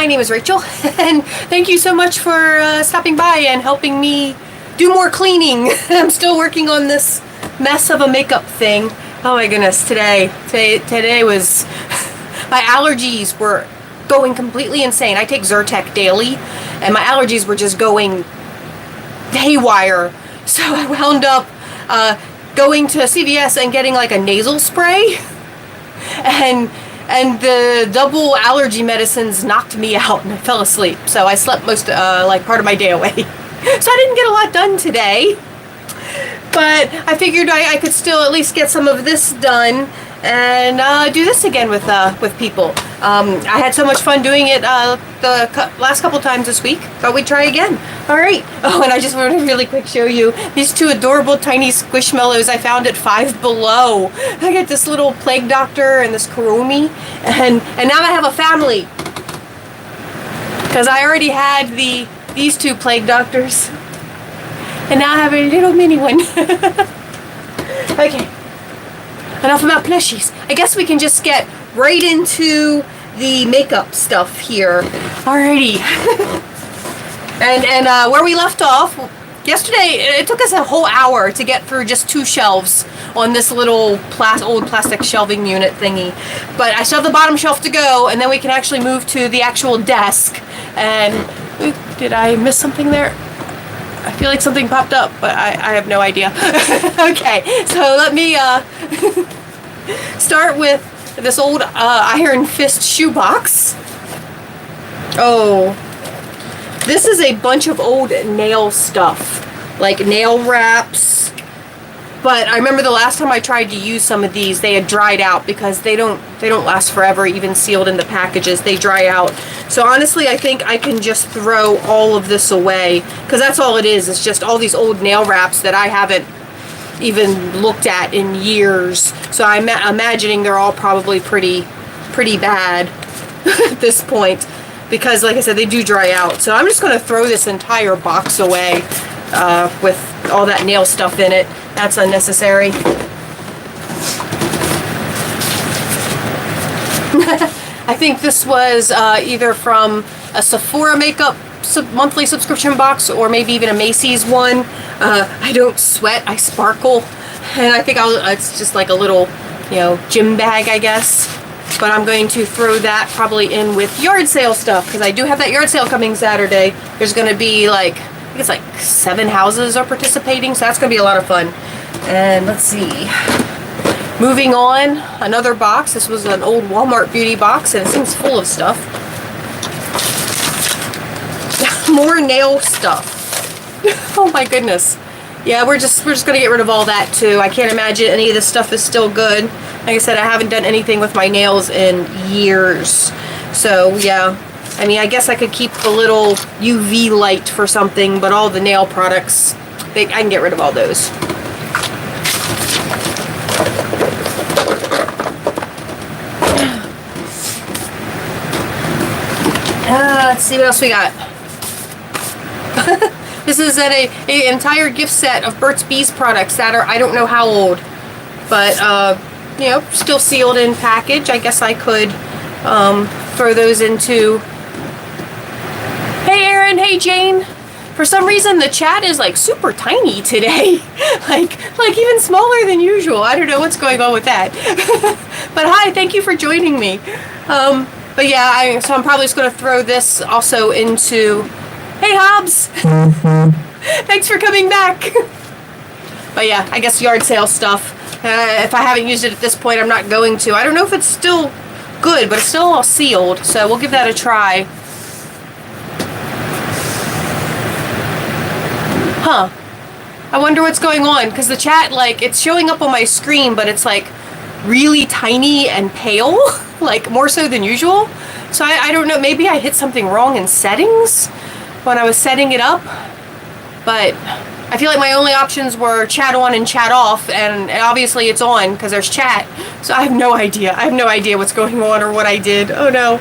my name is Rachel, and thank you so much for stopping by and helping me do more cleaning. I'm still working on this mess of a makeup thing. Oh my goodness, today was, my allergies were going completely insane. I take Zyrtec daily, and my allergies were just going haywire. So I wound up going to CVS and getting like a nasal spray, and the double allergy medicines knocked me out and I fell asleep. So I slept most, like part of my day away. So I didn't get a lot done today, but I figured I could still at least get some of this done and do this again with people. I had so much fun doing it the last couple times this week. Thought we'd try again. All right. Oh, and I just want to really quick show you these two adorable tiny squishmallows I found at Five Below. I got this little plague doctor and this Kuromi, and now I have a family because I already had these two plague doctors, and now I have a little mini one. Okay. Enough about plushies. I guess we can just get right into the makeup stuff here. Alrighty. and where we left off yesterday, it took us a whole hour to get through just 2 shelves on this little old plastic shelving unit thingy. But I still have the bottom shelf to go, and then we can actually move to the actual desk. And did I miss something there? I feel like something popped up, but I have no idea. Okay, so let me start with this old Iron Fist shoebox. Oh, this is a bunch of old nail stuff, like nail wraps. But I remember the last time I tried to use some of these, they had dried out because they don't last forever, even sealed in the packages. They dry out. So honestly, I think I can just throw all of this away, because that's all it is. It's just all these old nail wraps that I haven't even looked at in years. So I'm imagining they're all probably pretty bad at this point, because like I said, they do dry out. So I'm just going to throw this entire box away with all that nail stuff in it. That's unnecessary. I think this was either from a Sephora makeup monthly subscription box, or maybe even a Macy's one. I don't sweat, I sparkle, and I think it's just like a little, gym bag, I guess. But I'm going to throw that probably in with yard sale stuff, because I do have that yard sale coming Saturday. There's going to be like, I think it's like 7 houses are participating, so that's going to be a lot of fun. And let's see. Moving on, another box. This was an old Walmart beauty box, and it seems full of stuff. More nail stuff. Oh my goodness. Yeah, we're just gonna get rid of all that too. I can't imagine any of this stuff is still good. Like I said, I haven't done anything with my nails in years. So yeah, I mean, I guess I could keep the little UV light for something, but all the nail products, I can get rid of all those. Let's see what else we got. This is an entire gift set of Burt's Bees products that are, I don't know how old, but still sealed in package. I guess I could throw those into. Hey Erin, hey Jane. For some reason the chat is like super tiny today, like even smaller than usual. I don't know what's going on with that. But hi, thank you for joining me. But yeah, so I'm probably just going to throw this also into. Hey Hobbs! Thanks for coming back. But yeah, I guess yard sale stuff. If I haven't used it at this point, I'm not going to. I don't know if it's still good, but it's still all sealed, so we'll give that a try. Huh. I wonder what's going on, because the chat, like, it's showing up on my screen, but it's like really tiny and pale, like more so than usual. So I don't know, maybe I hit something wrong in settings when I was setting it up, but I feel like my only options were chat on and chat off, and obviously it's on because there's chat, so I have no idea. I have no idea what's going on or what I did. Oh no.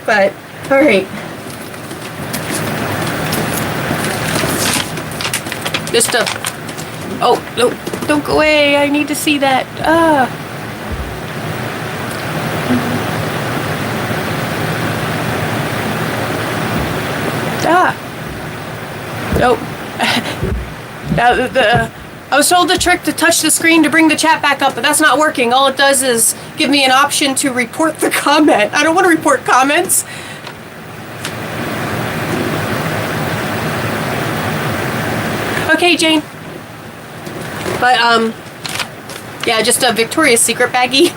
But, alright. Just a... Oh, no, don't go away. I need to see that. Ah. Nope. I was told the trick to touch the screen to bring the chat back up, but that's not working. All it does is give me an option to report the comment. I don't want to report comments. Okay, Jane. But, yeah, just a Victoria's Secret baggie.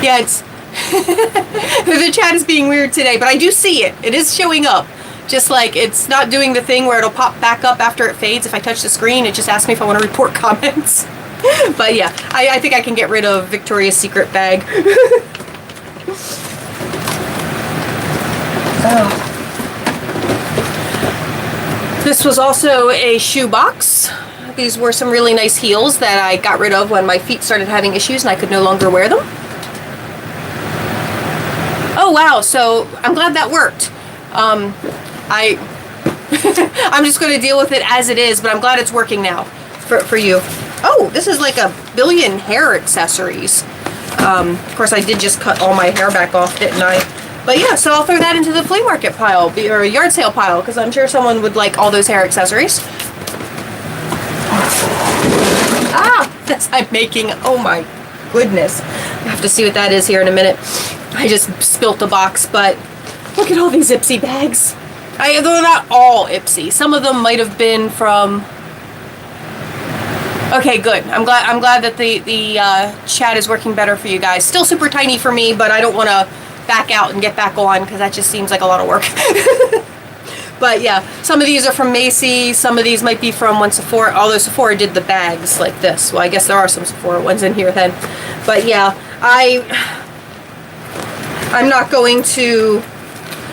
Yeah, it's... the chat is being weird today, but I do see it. It is showing up. Just like it's not doing the thing where it'll pop back up after it fades. If I touch the screen, it just asks me if I want to report comments. But yeah, I think I can get rid of Victoria's Secret bag. Oh. This was also a shoe box. These were some really nice heels that I got rid of when my feet started having issues and I could no longer wear them. Oh wow, so I'm glad that worked. I'm just going to deal with it as it is, but I'm glad it's working now for you. Oh, this is like a billion hair accessories. Of course, I did just cut all my hair back off, didn't I? But yeah, so I'll throw that into the flea market pile, or a yard sale pile, because I'm sure someone would like all those hair accessories. Ah, that's I'm making, oh my goodness. I have to see what that is here in a minute. I just spilt a box, but look at all these Ipsy bags. They're not all Ipsy. Some of them might have been from... Okay, good. I'm glad that the chat is working better for you guys. Still super tiny for me, but I don't want to back out and get back on because that just seems like a lot of work. But yeah, some of these are from Macy's. Some of these might be from when Sephora, although Sephora did the bags like this. Well, I guess there are some Sephora ones in here then. But yeah, I'm not going to...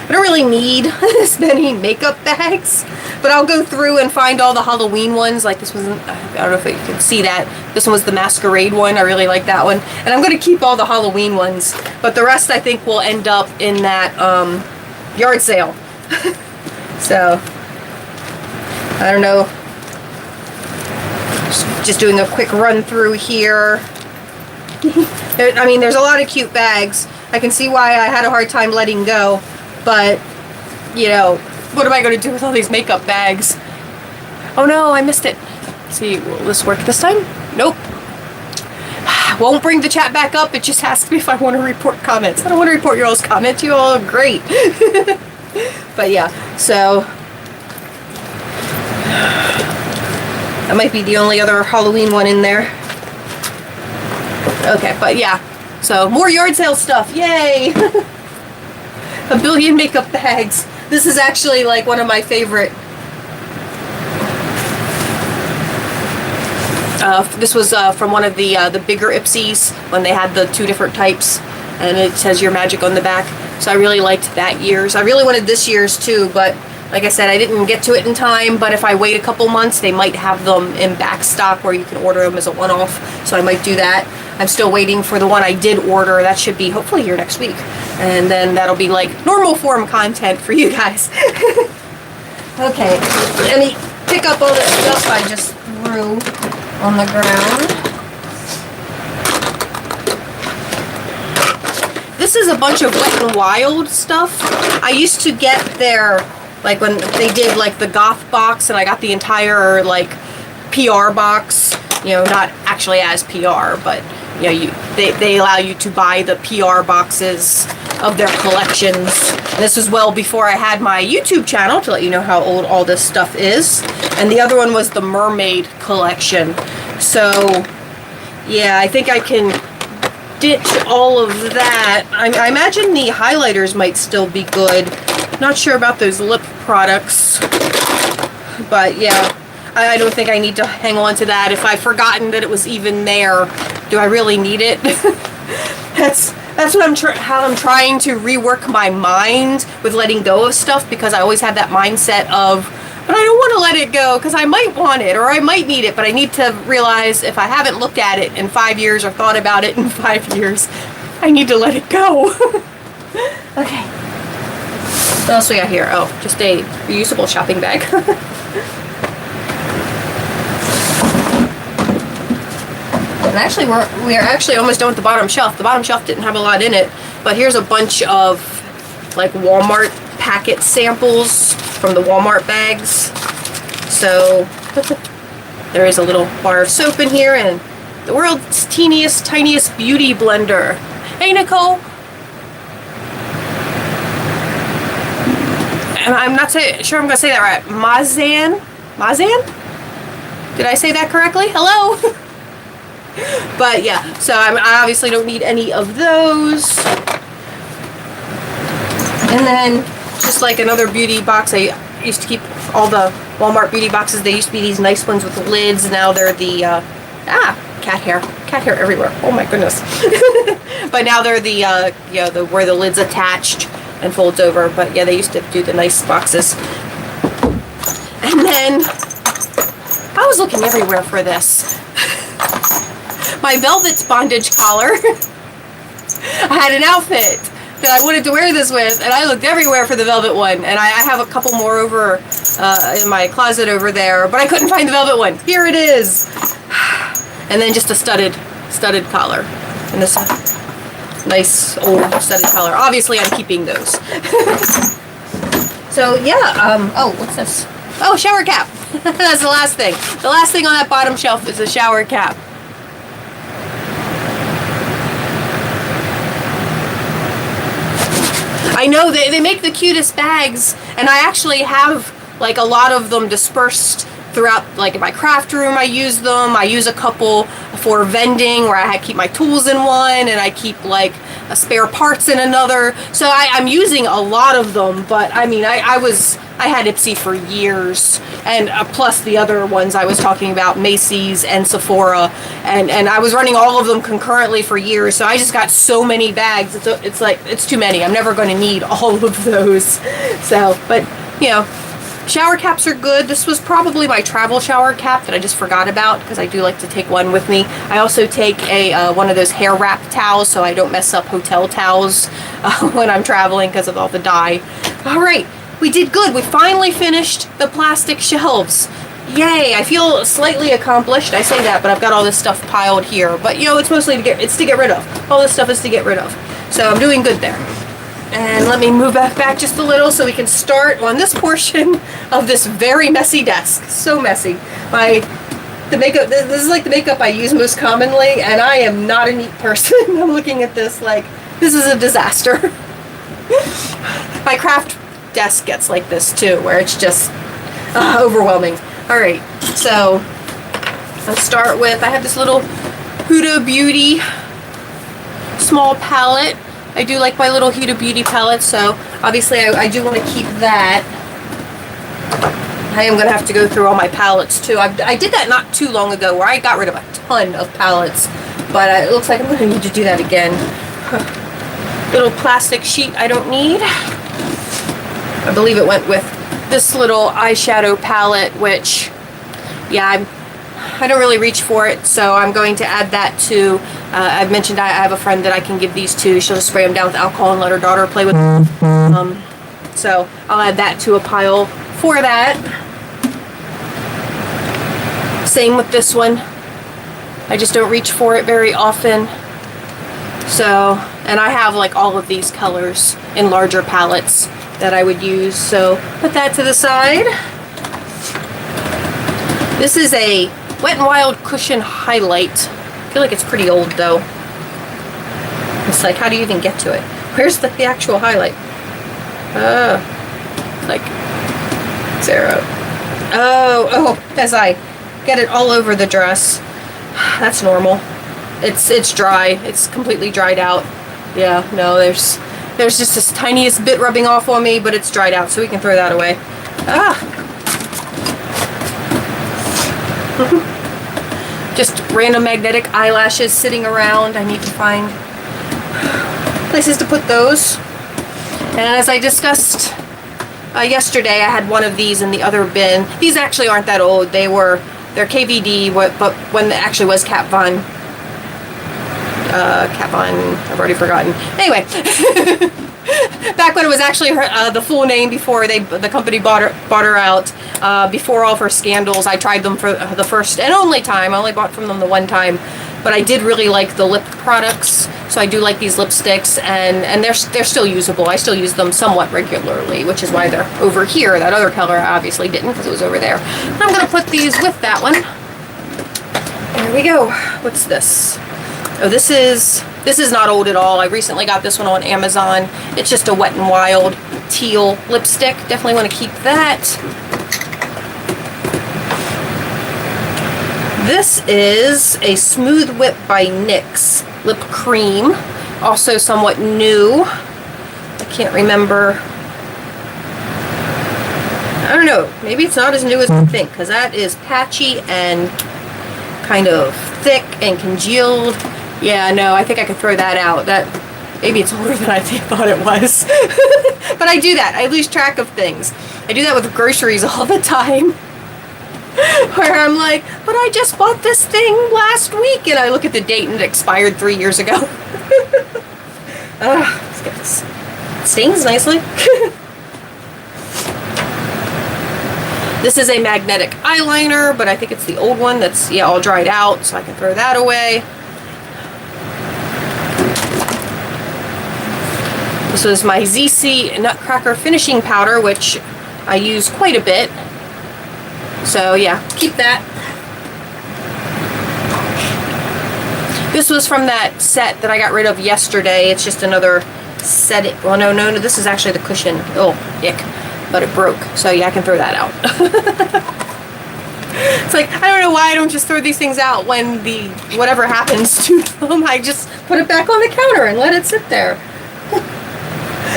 I don't really need this many makeup bags, but I'll go through and find all the Halloween ones. Like this was, I don't know if you can see that. This one was the masquerade one. I really like that one. And I'm going to keep all the Halloween ones, but the rest I think will end up in that yard sale. So, I don't know. Just doing a quick run through here. I mean, there's a lot of cute bags. I can see why I had a hard time letting go. But, you know, what am I going to do with all these makeup bags? Oh no, I missed it. Let's see, will this work this time? Nope. Won't bring the chat back up. It just asks me if I want to report comments. I don't want to report your all's comments. You all are great. But yeah, so... that might be the only other Halloween one in there. Okay, but yeah. So, more yard sale stuff. Yay! A billion makeup bags. This is actually like one of my favorite. This was from one of the bigger Ipsies when they had the two different types, and it says Your Magic on the back. So I really liked that year's. I really wanted this year's too, but like I said, I didn't get to it in time. But if I wait a couple months, they might have them in back stock where you can order them as a one-off. So I might do that. I'm still waiting for the one I did order. That should be hopefully here next week. And then that'll be like normal form content for you guys. Okay, let me pick up all this stuff I just threw on the ground. This is a bunch of Wet n Wild stuff. I used to get their, like when they did like the goth box, and I got the entire like PR box. You know, not actually as PR, but you know, they allow you to buy the PR boxes of their collections. And this was well before I had my YouTube channel, to let you know how old all this stuff is. And the other one was the Mermaid collection. So yeah, I think I can ditch all of that. I imagine the highlighters might still be good. Not sure about those lip products, but yeah, I don't think I need to hang on to that. If I've forgotten that it was even there, do I really need it? That's what how I'm trying to rework my mind with letting go of stuff, because I always have that mindset of, but I don't want to let it go because I might want it or I might need it, but I need to realize if I haven't looked at it in 5 years or thought about it in 5 years, I need to let it go. Okay. What else we got here? Oh, just a reusable shopping bag. And actually, we're actually almost done with the bottom shelf. The bottom shelf didn't have a lot in it, but here's a bunch of like Walmart packet samples from the Walmart bags. So there is a little bar of soap in here and the world's tiniest beauty blender. Hey, Nicole. And I'm not sure I'm going to say that right. Mazan? Did I say that correctly? Hello? But yeah, so I obviously don't need any of those. And then just like another beauty box, I used to keep all the Walmart beauty boxes. They used to be these nice ones with the lids. Now they're the, cat hair everywhere. Oh my goodness. But now they're the, where the lid's attached and folds over. But yeah, they used to do the nice boxes. And then I was looking everywhere for this. My Velvet's bondage collar. I had an outfit that I wanted to wear this with, and I looked everywhere for the velvet one. And I have a couple more over in my closet over there, but I couldn't find the velvet one. Here it is. And then just a studded collar. And this nice old studded collar. Obviously, I'm keeping those. So yeah. Oh, what's this? Oh, shower cap. That's the last thing. The last thing on that bottom shelf is a shower cap. I know they make the cutest bags, and I actually have like a lot of them dispersed throughout, like in my craft room. I use them. I use a couple for vending where I keep my tools in one and I keep like a spare parts in another. So I'm using a lot of them, but I mean I had Ipsy for years, and plus the other ones I was talking about, Macy's and Sephora, and I was running all of them concurrently for years. So I just got so many bags. It's like it's too many. I'm never going to need all of those. So, but you know, shower caps are good. This was probably my travel shower cap that I just forgot about because I do like to take one with me. I also take one of those hair wrap towels so I don't mess up hotel towels when I'm traveling because of all the dye. All right. We did good. We finally finished the plastic shelves. Yay! I feel slightly accomplished. I say that, but I've got all this stuff piled here. But you know, it's mostly to get rid of. All this stuff is to get rid of. So I'm doing good there. And let me move back just a little so we can start on this portion of this very messy desk. So messy. This is like the makeup I use most commonly, and I am not a neat person. I'm looking at this like this is a disaster. My craft desk gets like this too, where it's just overwhelming. All right, so I'll start with, I have this little Huda Beauty small palette. I do like my little Huda Beauty palette, so obviously I do want to keep that. I am going to have to go through all my palettes too. I did that not too long ago where I got rid of a ton of palettes, but it looks like I'm going to need to do that again. Little plastic sheet I don't need. I believe it went with this little eyeshadow palette, which, yeah, I don't really reach for it, so I'm going to add that to, I've mentioned I have a friend that I can give these to. She'll just spray them down with alcohol and let her daughter play with them. So I'll add that to a pile for that. Same with this one. I just don't reach for it very often. So, and I have like all of these colors in larger palettes that I would use, so put that to the side. This is a Wet n Wild Cushion Highlight. I feel like it's pretty old though. It's like, how do you even get to it? Where's the actual highlight? Like 0. Oh, as I get it all over the dress. That's normal. It's dry. It's completely dried out. Yeah, no, there's just this tiniest bit rubbing off on me, but it's dried out, so we can throw that away. Just random magnetic eyelashes sitting around. I need to find places to put those. And as I discussed yesterday, I had one of these in the other bin. These actually aren't that old. They're KVD, but when it actually was Kat Von, I've already forgotten. Anyway, back when it was actually the full name before the company bought her out, before all of her scandals, I tried them for the first and only time. I only bought from them the one time. but I did really like the lip products, so I do like these lipsticks, and they're still usable. I still use them somewhat regularly, which is why they're over here. That other color I obviously didn't because it was over there. And I'm gonna put these with that one. There we go. What's this? Oh, this is not old at all. I recently got this one on Amazon. It's just a Wet n Wild teal lipstick. Definitely want to keep that. This is a Smooth Whip by NYX lip cream. Also somewhat new. I can't remember. I don't know. Maybe it's not as new as I think, because that is patchy and kind of thick and congealed. Yeah, no, I think I could throw that out. Maybe it's older than I thought it was. But I do that. I lose track of things. I do that with groceries all the time. Where I'm like, but I just bought this thing last week, and I look at the date and it expired 3 years ago. Let's get this. It stains nicely. This is a magnetic eyeliner, but I think it's the old one that's, yeah, all dried out, so I can throw that away. This was my ZC Nutcracker finishing powder, which I use quite a bit. So yeah, keep that. This was from that set that I got rid of yesterday. It's just another set. Well, no, this is actually the cushion. Oh, ick. But it broke. So yeah, I can throw that out. It's like, I don't know why I don't just throw these things out when whatever happens to them. I just put it back on the counter and let it sit there.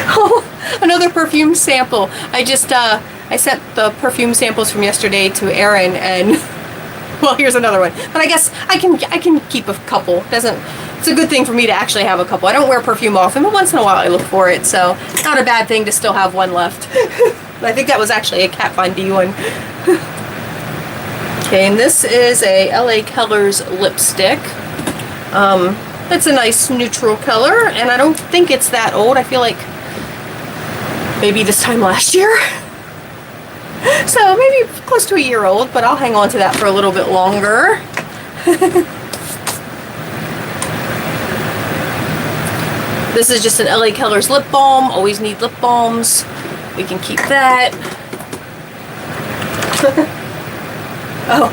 Oh, another perfume sample. I sent the perfume samples from yesterday to Erin, and well, here's another one. But I guess I can keep a couple. It's a good thing for me to actually have a couple. I don't wear perfume often, but once in a while I look for it, so not a bad thing to still have one left. I think that was actually a Kat Von D one. Okay, and this is a LA Colors lipstick. It's a nice neutral color, and I don't think it's that old. I feel like maybe this time last year. So maybe close to a year old, but I'll hang on to that for a little bit longer. This is just an LA Colors lip balm. Always need lip balms. We can keep that. Oh.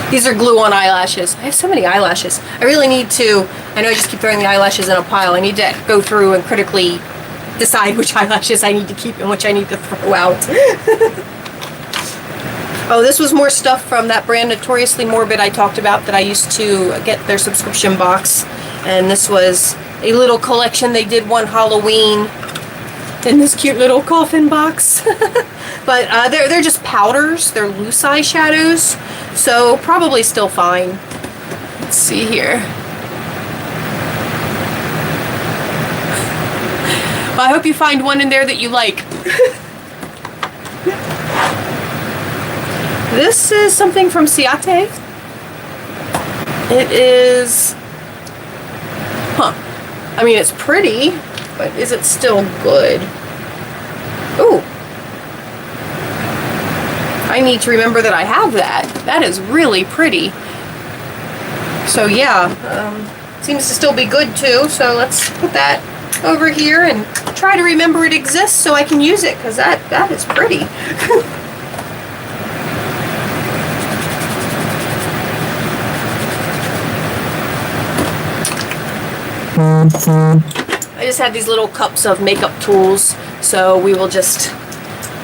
These are glue-on eyelashes. I have so many eyelashes. I really need to, I know I just keep throwing the eyelashes in a pile. I need to go through and critically decide which eyelashes I need to keep and which I need to throw out. Oh, this was more stuff from that brand Notoriously Morbid I talked about that I used to get their subscription box. And this was a little collection. They did one Halloween in this cute little coffin box. But they're just powders. They're loose eyeshadows, so probably still fine. Let's see here. Well, I hope you find one in there that you like. This is something from Ciate. It is... Huh. I mean, it's pretty, but is it still good? Ooh. I need to remember that I have that. That is really pretty. So yeah, seems to still be good too. So let's put that over here and try to remember it exists so I can use it, because that is pretty. I just had these little cups of makeup tools, so we will just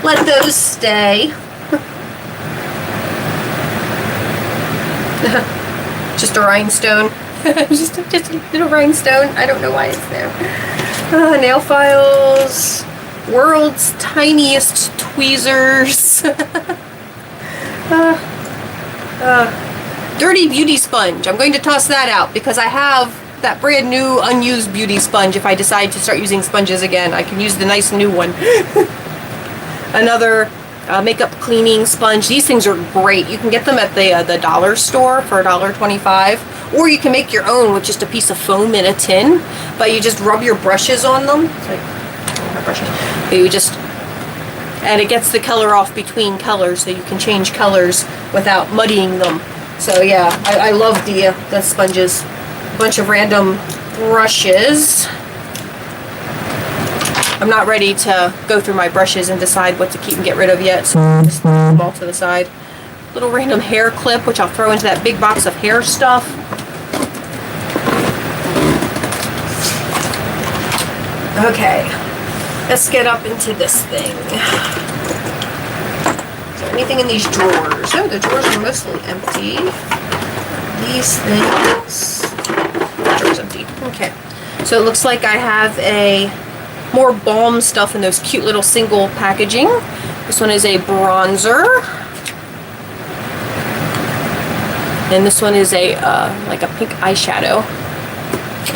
let those stay. Just a rhinestone. just a little rhinestone. I don't know why it's there. Nail files. World's tiniest tweezers. Dirty beauty sponge. I'm going to toss that out because I have that brand new unused beauty sponge. If I decide to start using sponges again, I can use the nice new one. Another makeup cleaning sponge. These things are great. You can get them at the dollar store for $1.25, or you can make your own with just a piece of foam in a tin. But you just rub your brushes on them. It's like, my brushes. You just, and it gets the color off between colors, so you can change colors without muddying them. So yeah, I love the sponges. A bunch of random brushes. I'm not ready to go through my brushes and decide what to keep and get rid of yet, so I'll just put them all to the side. Little random hair clip, which I'll throw into that big box of hair stuff. Okay, let's get up into this thing. Is there anything in these drawers? No, the drawers are mostly empty. These things, the drawer's empty. Okay, so it looks like I have more balm stuff in those cute little single packaging. This one is a bronzer. And this one is a like a pink eyeshadow.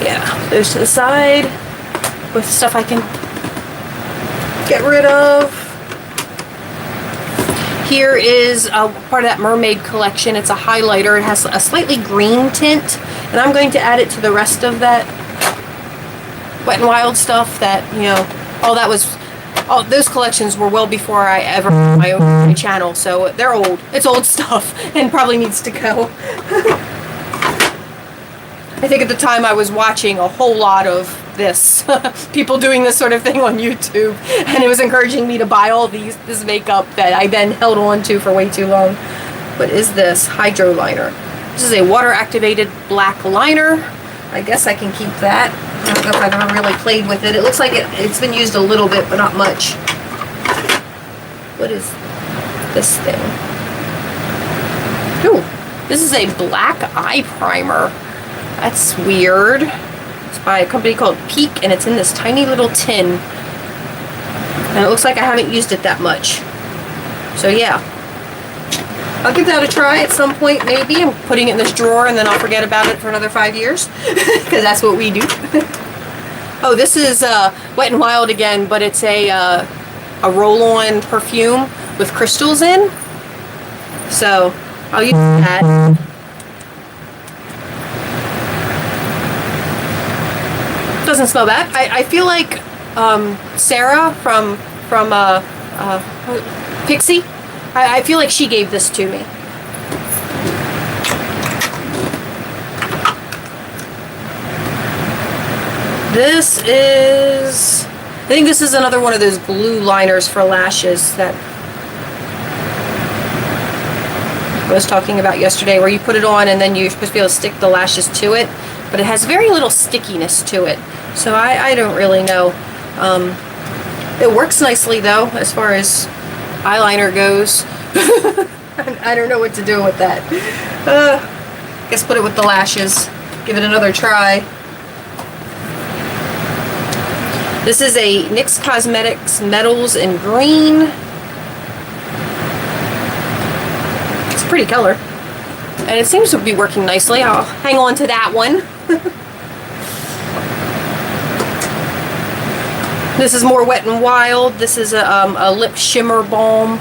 Yeah, those to the side with stuff I can get rid of. Here is part of that mermaid collection. It's a highlighter. It has a slightly green tint, and I'm going to add it to the rest of that Wet n Wild stuff that, you know, all those collections were well before I ever had my own channel, so they're old. It's old stuff and probably needs to go. I think at the time I was watching a whole lot of this, people doing this sort of thing on YouTube, and it was encouraging me to buy all this makeup that I then held on to for way too long. What is this? Hydro liner. This is a water activated black liner. I guess I can keep that. I don't know if I've ever really played with it. It looks like it's been used a little bit, but not much. What is this thing? Ooh, this is a black eye primer. That's weird. It's by a company called Peak, and it's in this tiny little tin. And it looks like I haven't used it that much. So yeah. I'll give that a try at some point, maybe. I'm putting it in this drawer, and then I'll forget about it for another 5 years. Because that's what we do. Oh, this is Wet n Wild again, but it's a roll-on perfume with crystals in. So, I'll use that. Doesn't smell bad. I feel like Sarah from Pixie, I feel like she gave this to me. This is, I think this is another one of those glue liners for lashes that I was talking about yesterday, where you put it on and then you're supposed to be able to stick the lashes to it, but it has very little stickiness to it. So I don't really know. It works nicely though, as far as eyeliner goes. I don't know what to do with that. Guess put it with the lashes. Give it another try. This is a NYX Cosmetics Metals in Green. It's a pretty color. And it seems to be working nicely. I'll hang on to that one. This is more Wet n Wild. This is a lip shimmer balm.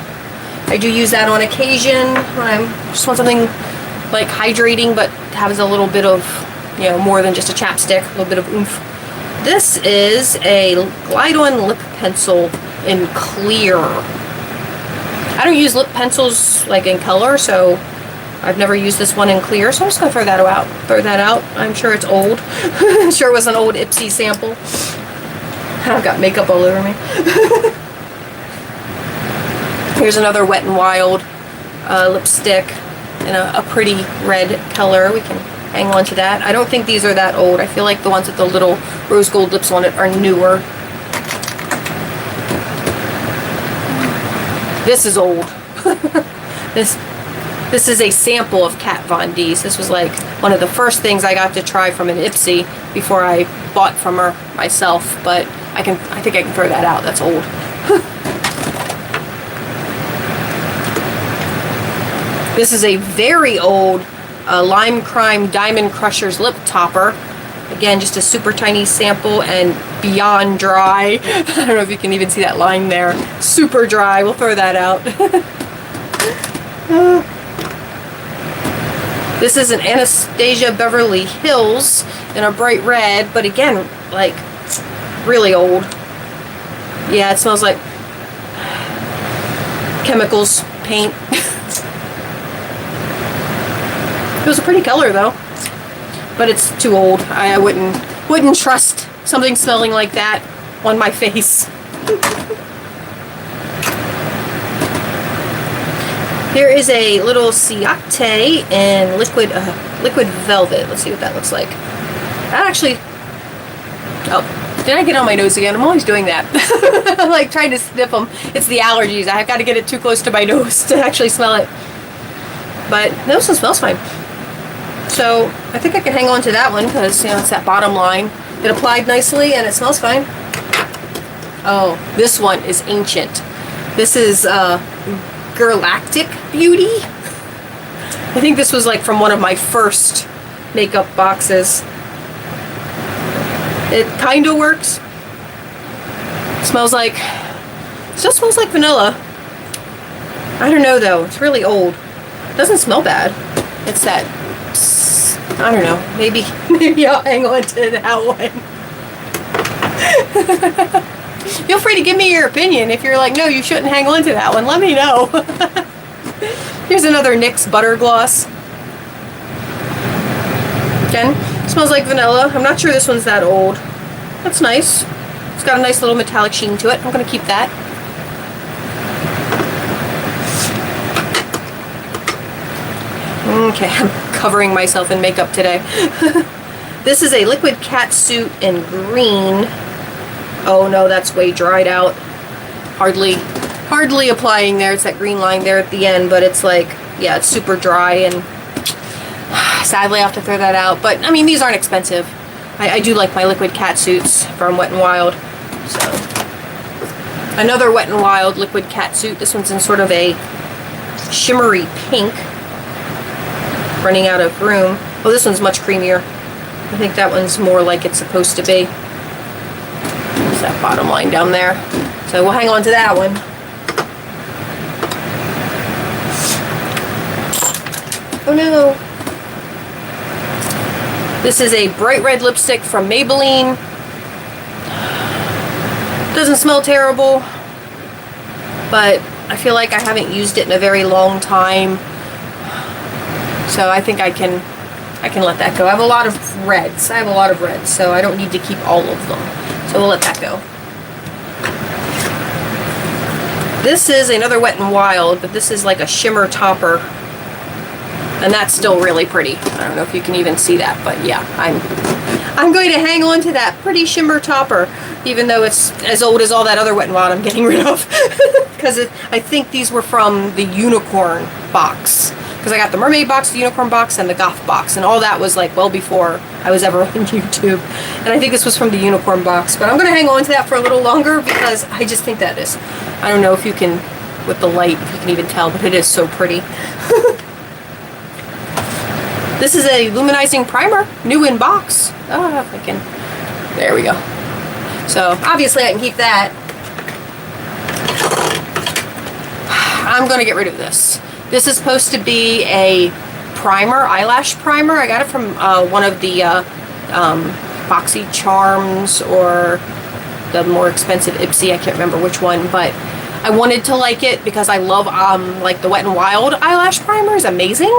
I do use that on occasion when I just want something like hydrating, but has a little bit of, you know, more than just a chapstick, a little bit of oomph. This is a Glide-On lip pencil in clear. I don't use lip pencils like in color, so I've never used this one in clear, so I'm just gonna throw that out. I'm sure it's old. I'm sure it was an old Ipsy sample. I've got makeup all over me. Here's another Wet n Wild lipstick in a pretty red color. We can hang on to that. I don't think these are that old. I feel like the ones with the little rose gold lips on it are newer. This is old. This is a sample of Kat Von D's. This was like one of the first things I got to try from an Ipsy before I bought from her myself, but I think I can throw that out. That's old. This is a very old Lime Crime Diamond Crushers lip topper. Again, just a super tiny sample and beyond dry. I don't know if you can even see that line there. Super dry. We'll throw that out. This is an Anastasia Beverly Hills in a bright red, but again, like really old. Yeah, it smells like chemicals, paint. It was a pretty color though, but it's too old. I wouldn't trust something smelling like that on my face. Here is a little Ciate in liquid velvet. Let's see what that looks like. That actually, oh, did I get on my nose again? I'm always doing that. I'm like trying to sniff them. It's the allergies. I've got to get it too close to my nose to actually smell it. But this one smells fine. So I think I can hang on to that one because, you know, it's that bottom line. It applied nicely and it smells fine. Oh, this one is ancient. This is Galactic Beauty. I think this was like from one of my first makeup boxes. It kind of works. Still smells like vanilla. I don't know though. It's really old. It doesn't smell bad. It's that, I don't know. Maybe I'll hang on to that one. Feel free to give me your opinion. If you're like, no, you shouldn't hang on to that one, let me know. Here's another NYX Butter Gloss. Again, smells like vanilla. I'm not sure this one's that old. That's nice. It's got a nice little metallic sheen to it. I'm going to keep that. Okay, I'm covering myself in makeup today. This is a liquid catsuit in green. Oh no, that's way dried out. Hardly applying there. It's that green line there at the end, but it's like, yeah, it's super dry, and sadly I have to throw that out. But I mean, these aren't expensive. I do like my liquid catsuits from Wet n Wild. So another Wet n Wild liquid catsuit. This one's in sort of a shimmery pink. Running out of room. Oh, this one's much creamier. I think that one's more like it's supposed to be. There's that bottom line down there. So we'll hang on to that one. Oh no. This is a bright red lipstick from Maybelline. Doesn't smell terrible, but I feel like I haven't used it in a very long time. So I think I can let that go. I have a lot of reds, so I don't need to keep all of them. So we'll let that go. This is another Wet n Wild, but this is like a shimmer topper. And that's still really pretty. I don't know if you can even see that, but yeah, I'm going to hang on to that pretty shimmer topper, even though it's as old as all that other Wet n Wild I'm getting rid of. Because I think these were from the Unicorn box. Because I got the Mermaid box, the Unicorn box, and the Goth box, and all that was like well before I was ever on YouTube. And I think this was from the Unicorn box, but I'm going to hang on to that for a little longer because I just think that is, I don't know if you can, with the light, if you can even tell, but it is so pretty. This is a luminizing primer, new in box. Oh, if I can, there we go. So obviously I can keep that. I'm going to get rid of this. This is supposed to be a primer, eyelash primer. I got it from one of the Boxy Charms or the more expensive Ipsy. I can't remember which one, but I wanted to like it because I love like the Wet n Wild eyelash primer is amazing.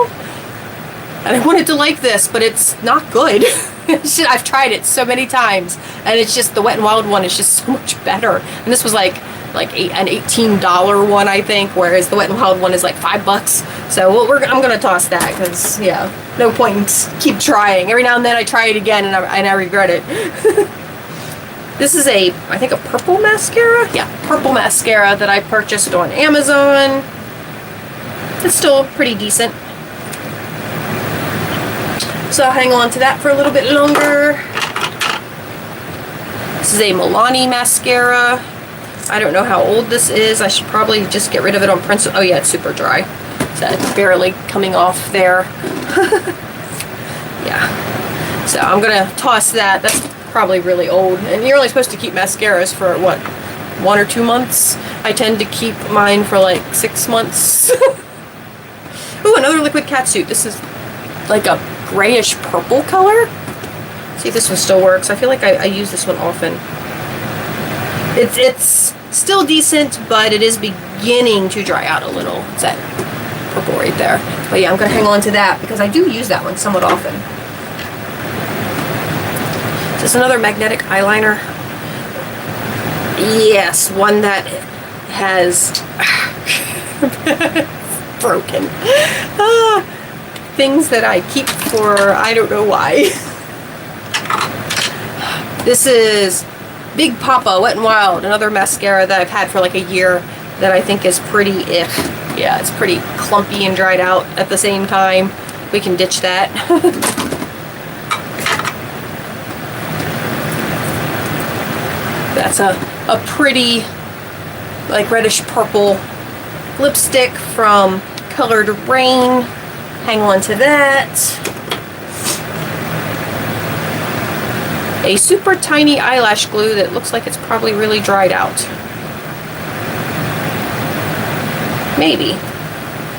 And I wanted to like this, but it's not good. I've tried it so many times, and it's just the Wet n Wild one is just so much better. And this was like an $18 one, I think, whereas the Wet n Wild one is like $5. So I'm gonna toss that because yeah, no point in keep trying. Every now and then I try it again and I regret it. This is I think a purple mascara. Yeah, purple mascara that I purchased on Amazon. It's still pretty decent. So I'll hang on to that for a little bit longer. This is a Milani mascara. I don't know how old this is. I should probably just get rid of it on principle. Oh yeah, it's super dry. So it's barely coming off there. Yeah. So I'm gonna toss that. That's probably really old. And you're only supposed to keep mascaras for what, 1 or 2 months? I tend to keep mine for like 6 months. Ooh, another liquid catsuit. This is like a grayish purple color. See if this one still works. I feel like I use this one often. It's still decent, but it is beginning to dry out a little. It's that purple right right there. But yeah, I'm going to hang on to that because I do use that one somewhat often. Is this another magnetic eyeliner? Yes, one that has broken. Things that I keep for I don't know why. This is Big Papa Wet n Wild, another mascara that I've had for like a year that I think is pretty yeah, it's pretty clumpy and dried out at the same time. We can ditch that. That's a pretty like reddish purple lipstick from Colored Rain. Hang on to that. A super tiny eyelash glue that looks like it's probably really dried out. Maybe.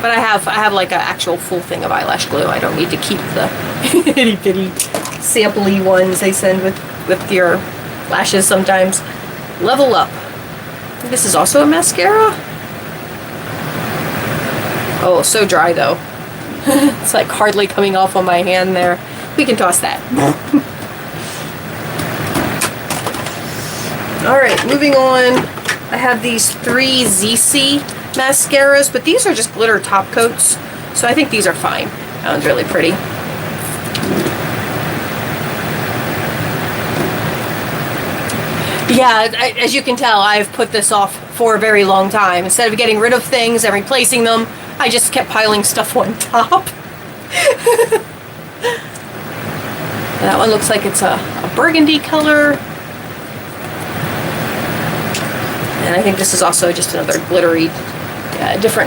But I have like an actual full thing of eyelash glue. I don't need to keep the itty bitty sampley ones they send with your lashes sometimes. Level Up. This is also a mascara. Oh, so dry though. It's like hardly coming off on my hand there. We can toss that. Alright, moving on. I have these 3 ZC mascaras, but these are just glitter top coats, so I think these are fine. That one's really pretty. Yeah, as you can tell, I've put this off for a very long time. Instead of getting rid of things and replacing them, I just kept piling stuff on top. That one looks like it's a burgundy color. And I think this is also just another glittery,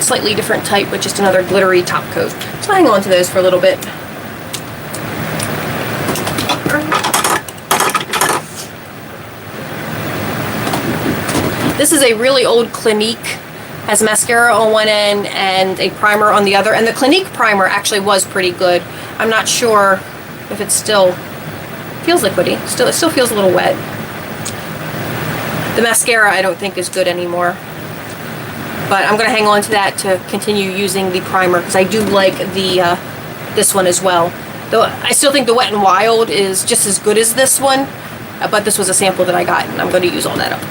slightly different type, but just another glittery top coat. So hang on to those for a little bit. This is a really old Clinique. Has mascara on one end and a primer on the other. And the Clinique primer actually was pretty good. I'm not sure if it still feels liquidy. It still feels a little wet. The mascara I don't think is good anymore. But I'm going to hang on to that to continue using the primer because I do like the this one as well. Though I still think the Wet n Wild is just as good as this one. But this was a sample that I got and I'm going to use all that up.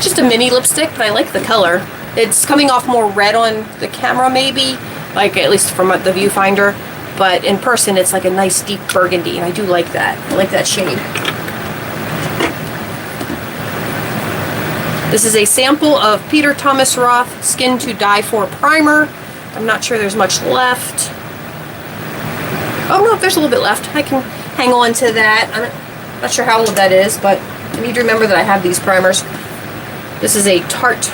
Just a mini lipstick, but I like the color. It's coming off more red on the camera maybe, like at least from the viewfinder, but in person it's like a nice deep burgundy, and I do like that. I like that shade. This is a sample of Peter Thomas Roth Skin to Die For Primer. I'm not sure there's much left. Oh no, there's a little bit left. I can hang on to that. I'm not sure how old that is, but I need to remember that I have these primers. This is a Tarte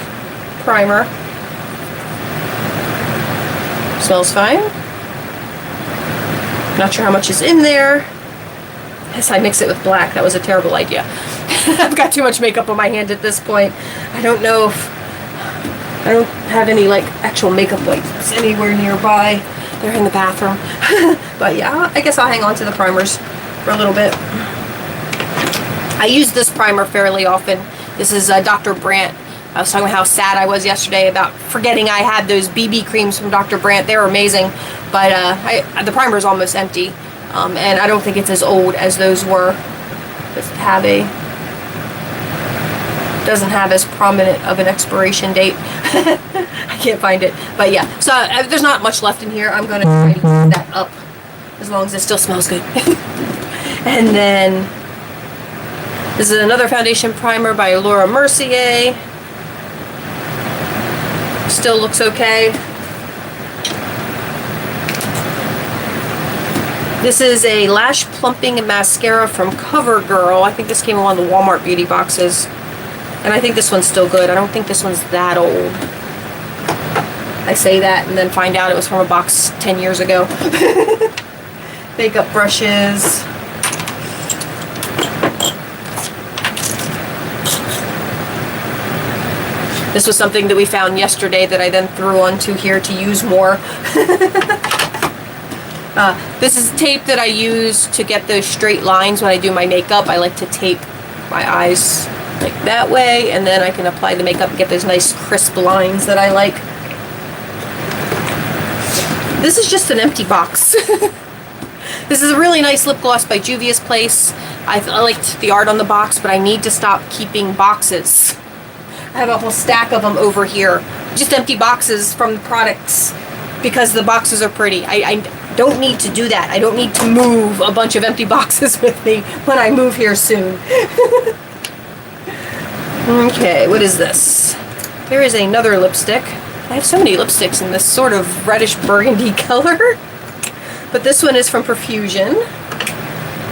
primer. Smells fine. Not sure how much is in there. Yes, I mix it with black. That was a terrible idea. I've got too much makeup on my hand at this point. I don't know if... I don't have any like actual makeup wipes anywhere nearby. They're in the bathroom. But yeah, I guess I'll hang on to the primers for a little bit. I use this primer fairly often. This is Dr. Brandt. I was talking about how sad I was yesterday about forgetting I had those BB creams from Dr. Brandt. They were amazing, but the primer is almost empty, and I don't think it's as old as those were. Doesn't have as prominent of an expiration date. I can't find it, but yeah. So there's not much left in here. I'm gonna try to use that up as long as it still smells good. And then this is another foundation primer by Laura Mercier. Still looks okay. This is a lash plumping mascara from CoverGirl. I think this came in one of the Walmart beauty boxes. And I think this one's still good. I don't think this one's that old. I say that and then find out it was from a box 10 years ago. Makeup brushes. This was something that we found yesterday that I then threw onto here to use more. This is tape that I use to get those straight lines when I do my makeup. I like to tape my eyes like that way, and then I can apply the makeup and get those nice crisp lines that I like. This is just an empty box. This is a really nice lip gloss by Juvia's Place. I liked the art on the box, but I need to stop keeping boxes. I have a whole stack of them over here. Just empty boxes from the products because the boxes are pretty. I don't need to do that. I don't need to move a bunch of empty boxes with me when I move here soon. Okay, what is this? There is another lipstick. I have so many lipsticks in this sort of reddish burgundy color. But this one is from Profusion.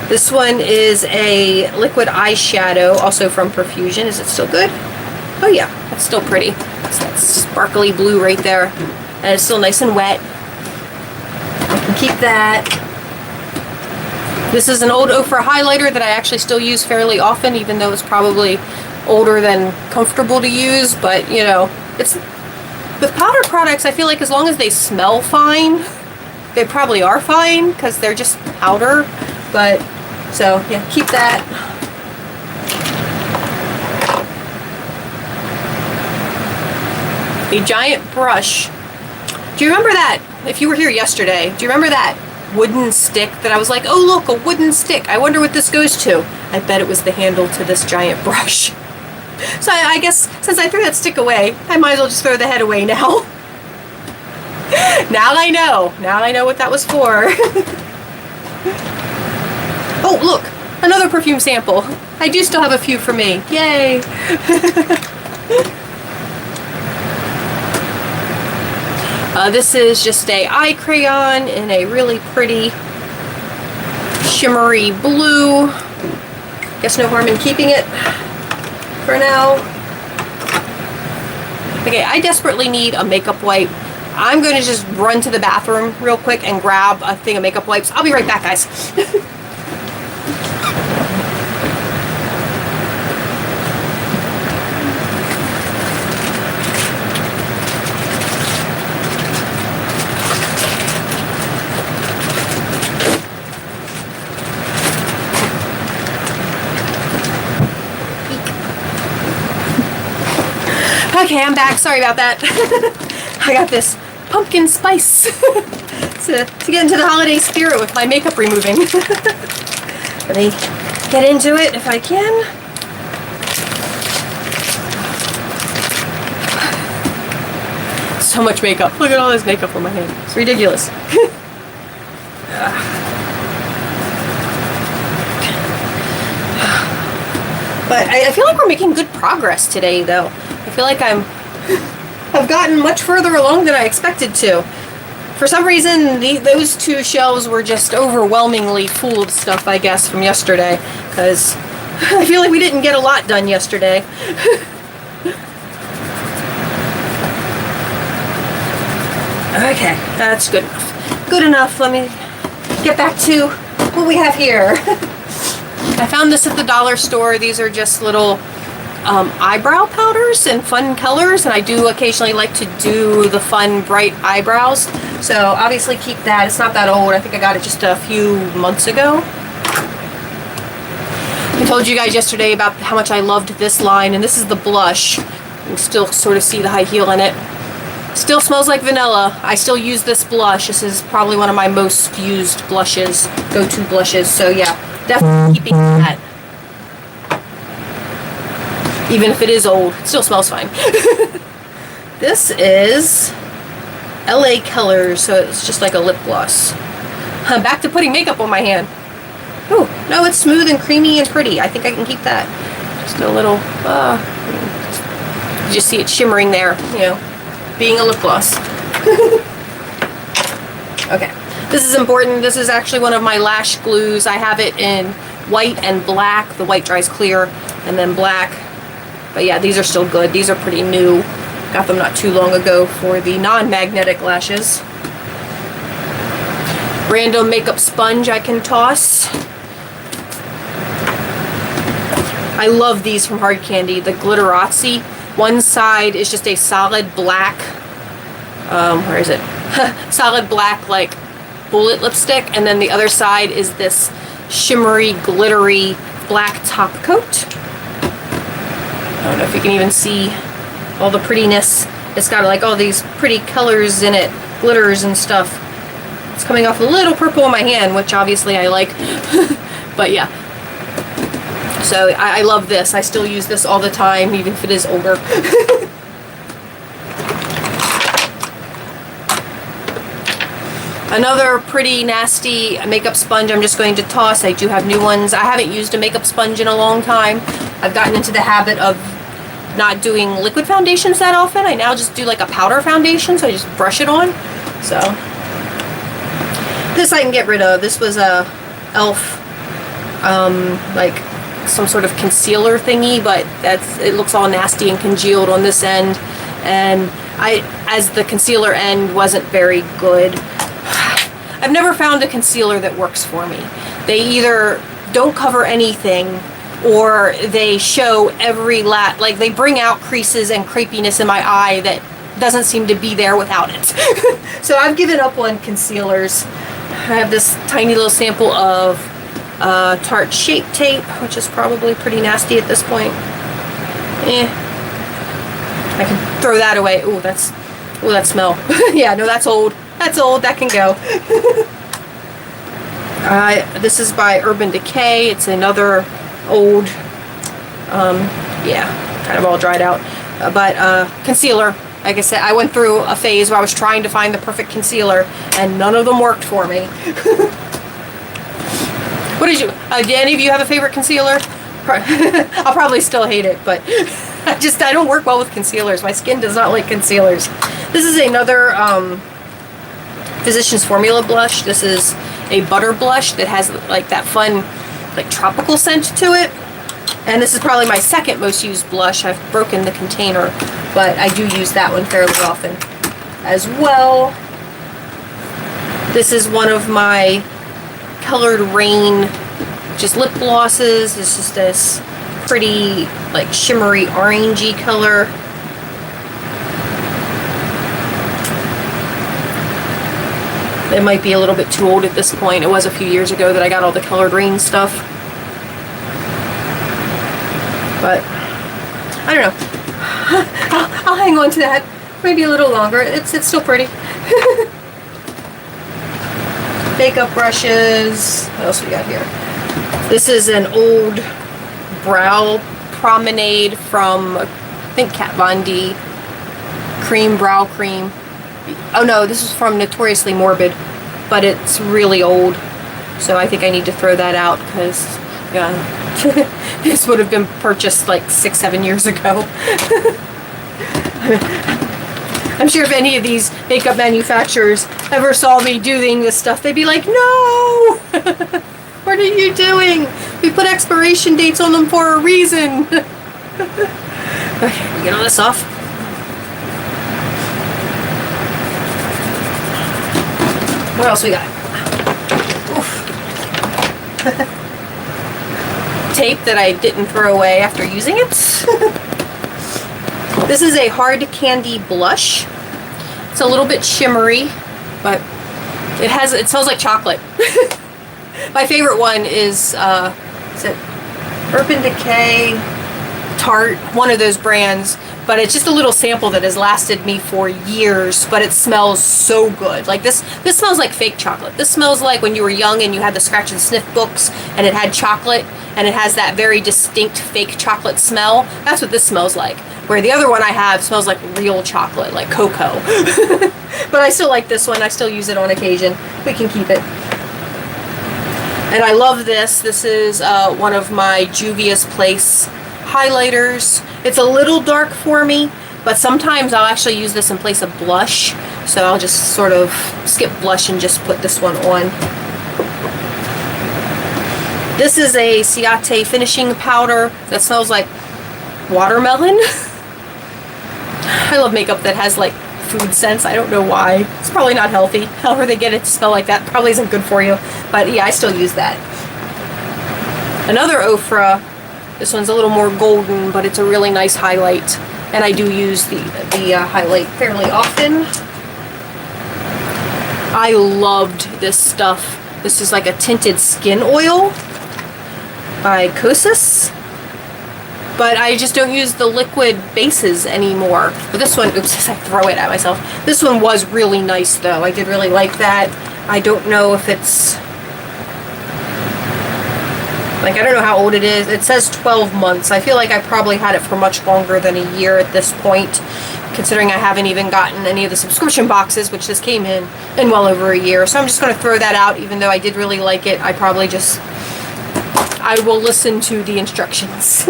This one is a liquid eyeshadow, also from Profusion. Is it still good? Oh yeah, that's still pretty. It's that sparkly blue right there. And it's still nice and wet. I can keep that. This is an old Ofra highlighter that I actually still use fairly often, even though it's probably older than comfortable to use. But, you know, it's with powder products, I feel like as long as they smell fine, they probably are fine because they're just powder. But, so, yeah, keep that. A giant brush. Do you remember that? If you were here yesterday, do you remember that wooden stick that I was like, oh look, a wooden stick. I wonder what this goes to. I bet it was the handle to this giant brush. So I guess since I threw that stick away, I might as well just throw the head away now. Now I know. Now I know what that was for. Oh, look. Another perfume sample. I do still have a few for me. Yay. This is just a eye crayon in a really pretty shimmery blue. Guess no harm in keeping it for now. Okay, I desperately need a makeup wipe. I'm going to just run to the bathroom real quick and grab a thing of makeup wipes. I'll be right back, guys. Okay, I'm back. Sorry about that. I got this pumpkin spice to get into the holiday spirit with my makeup removing. Let me get into it if I can. So much makeup. Look at all this makeup on my hand. It's ridiculous. But I feel like we're making good progress today, though. I feel like I've gotten much further along than I expected to. For some reason, those two shelves were just overwhelmingly full of stuff, I guess, from yesterday. Because I feel like we didn't get a lot done yesterday. Okay, that's good enough. Good enough. Let me get back to what we have here. I found this at the dollar store. These are just little eyebrow powders in fun colors, and I do occasionally like to do the fun bright eyebrows, so obviously keep that. It's not that old. I think I got it just a few months ago. I told you guys yesterday about how much I loved this line, and this is the blush. You can still sort of see the high heel in it. Still smells like vanilla. I still use this blush. This is probably one of my most used blushes, go-to blushes, so yeah, definitely keeping that. Even if it is old, it still smells fine. This is LA Colors, so it's just like a lip gloss. I'm back to putting makeup on my hand. Oh, no, it's smooth and creamy and pretty. I think I can keep that. Just a little, you just see it shimmering there, you know, being a lip gloss. Okay, this is important. This is actually one of my lash glues. I have it in white and black. The white dries clear, and then black. But yeah, these are still good. These are pretty new. Got them not too long ago for the non-magnetic lashes. Random makeup sponge I can toss. I love these from Hard Candy, the Glitterazzi. One side is just a solid black, where is it? Solid black, like, bullet lipstick. And then the other side is this shimmery, glittery black top coat. don't know if you can even see all the prettiness. It's got like all these pretty colors in it, glitters and stuff. It's coming off a little purple in my hand, which obviously I like. But yeah. So I love this. I still use this all the time, even if it is older. Another pretty nasty makeup sponge I'm just going to toss. I do have new ones. I haven't used a makeup sponge in a long time. I've gotten into the habit of not doing liquid foundations that often. I now just do like a powder foundation, so I just brush it on. So this I can get rid of. This was a e.l.f. Like some sort of concealer thingy, but it looks all nasty and congealed on this end, and as the concealer end wasn't very good. I've never found a concealer that works for me. They either don't cover anything, or they show every like they bring out creases and crepiness in my eye that doesn't seem to be there without it. So I've given up on concealers. I have this tiny little sample of Tarte Shape Tape, which is probably pretty nasty at this point. I can throw that away. Ooh, that smell. Yeah, no, that's old. That's old. That can go. This is by Urban Decay. It's another old, yeah, kind of all dried out. But concealer. Like I said, I went through a phase where I was trying to find the perfect concealer, and none of them worked for me. What did you? Do any of you have a favorite concealer? I'll probably still hate it, but I don't work well with concealers. My skin does not like concealers. This is another Physicians Formula blush. This is a butter blush that has like that fun, like tropical scent to it. And this is probably my second most used blush. I've broken the container, but I do use that one fairly often as well. This is one of my Colored Rain just lip glosses. It's just this pretty like shimmery orangey color. It might be a little bit too old at this point. It was a few years ago that I got all the Colored Rain stuff. But I don't know. I'll hang on to that maybe a little longer. It's still pretty. Makeup brushes. What else we got here? This is an old brow promenade from, I think, Kat Von D. Cream brow cream. Oh no, this is from Notoriously Morbid, but it's really old, so I think I need to throw that out because this would have been purchased like 6-7 years ago. I'm sure if any of these makeup manufacturers ever saw me doing this stuff, they'd be like, no! What are you doing? We put expiration dates on them for a reason. Okay, get all this off. What else we got? Tape that I didn't throw away after using it. This is a hard candy blush. It's a little bit shimmery, but it smells like chocolate. My favorite one is it Urban Decay, Tarte, one of those brands, but it's just a little sample that has lasted me for years, but it smells so good. Like this smells like fake chocolate. This smells like when you were young and you had the scratch and sniff books and it had chocolate and it has that very distinct fake chocolate smell. That's what this smells like. Where the other one I have smells like real chocolate, like cocoa. But I still like this one. I still use it on occasion. We can keep it. And I love this. This is one of my Juvia's Place highlighters. It's a little dark for me, but sometimes I'll actually use this in place of blush. So I'll just sort of skip blush and just put this one on. This is a Ciate finishing powder that smells like watermelon. I love makeup that has like food scents. I don't know why. It's probably not healthy. However they get it to smell like that probably isn't good for you. But yeah, I still use that. Another Ofra. This one's a little more golden, but it's a really nice highlight. And I do use the highlight fairly often. I loved this stuff. This is like a tinted skin oil by Kosas. but I just don't use the liquid bases anymore. But this one, oops, I throw it at myself. This one was really nice though. I did really like that. I don't know if it's, like, I don't know how old it is. It says 12 months. I feel like I probably had it for much longer than a year at this point, considering I haven't even gotten any of the subscription boxes, which this came in well over a year. So I'm just going to throw that out, even though I did really like it. I will listen to the instructions.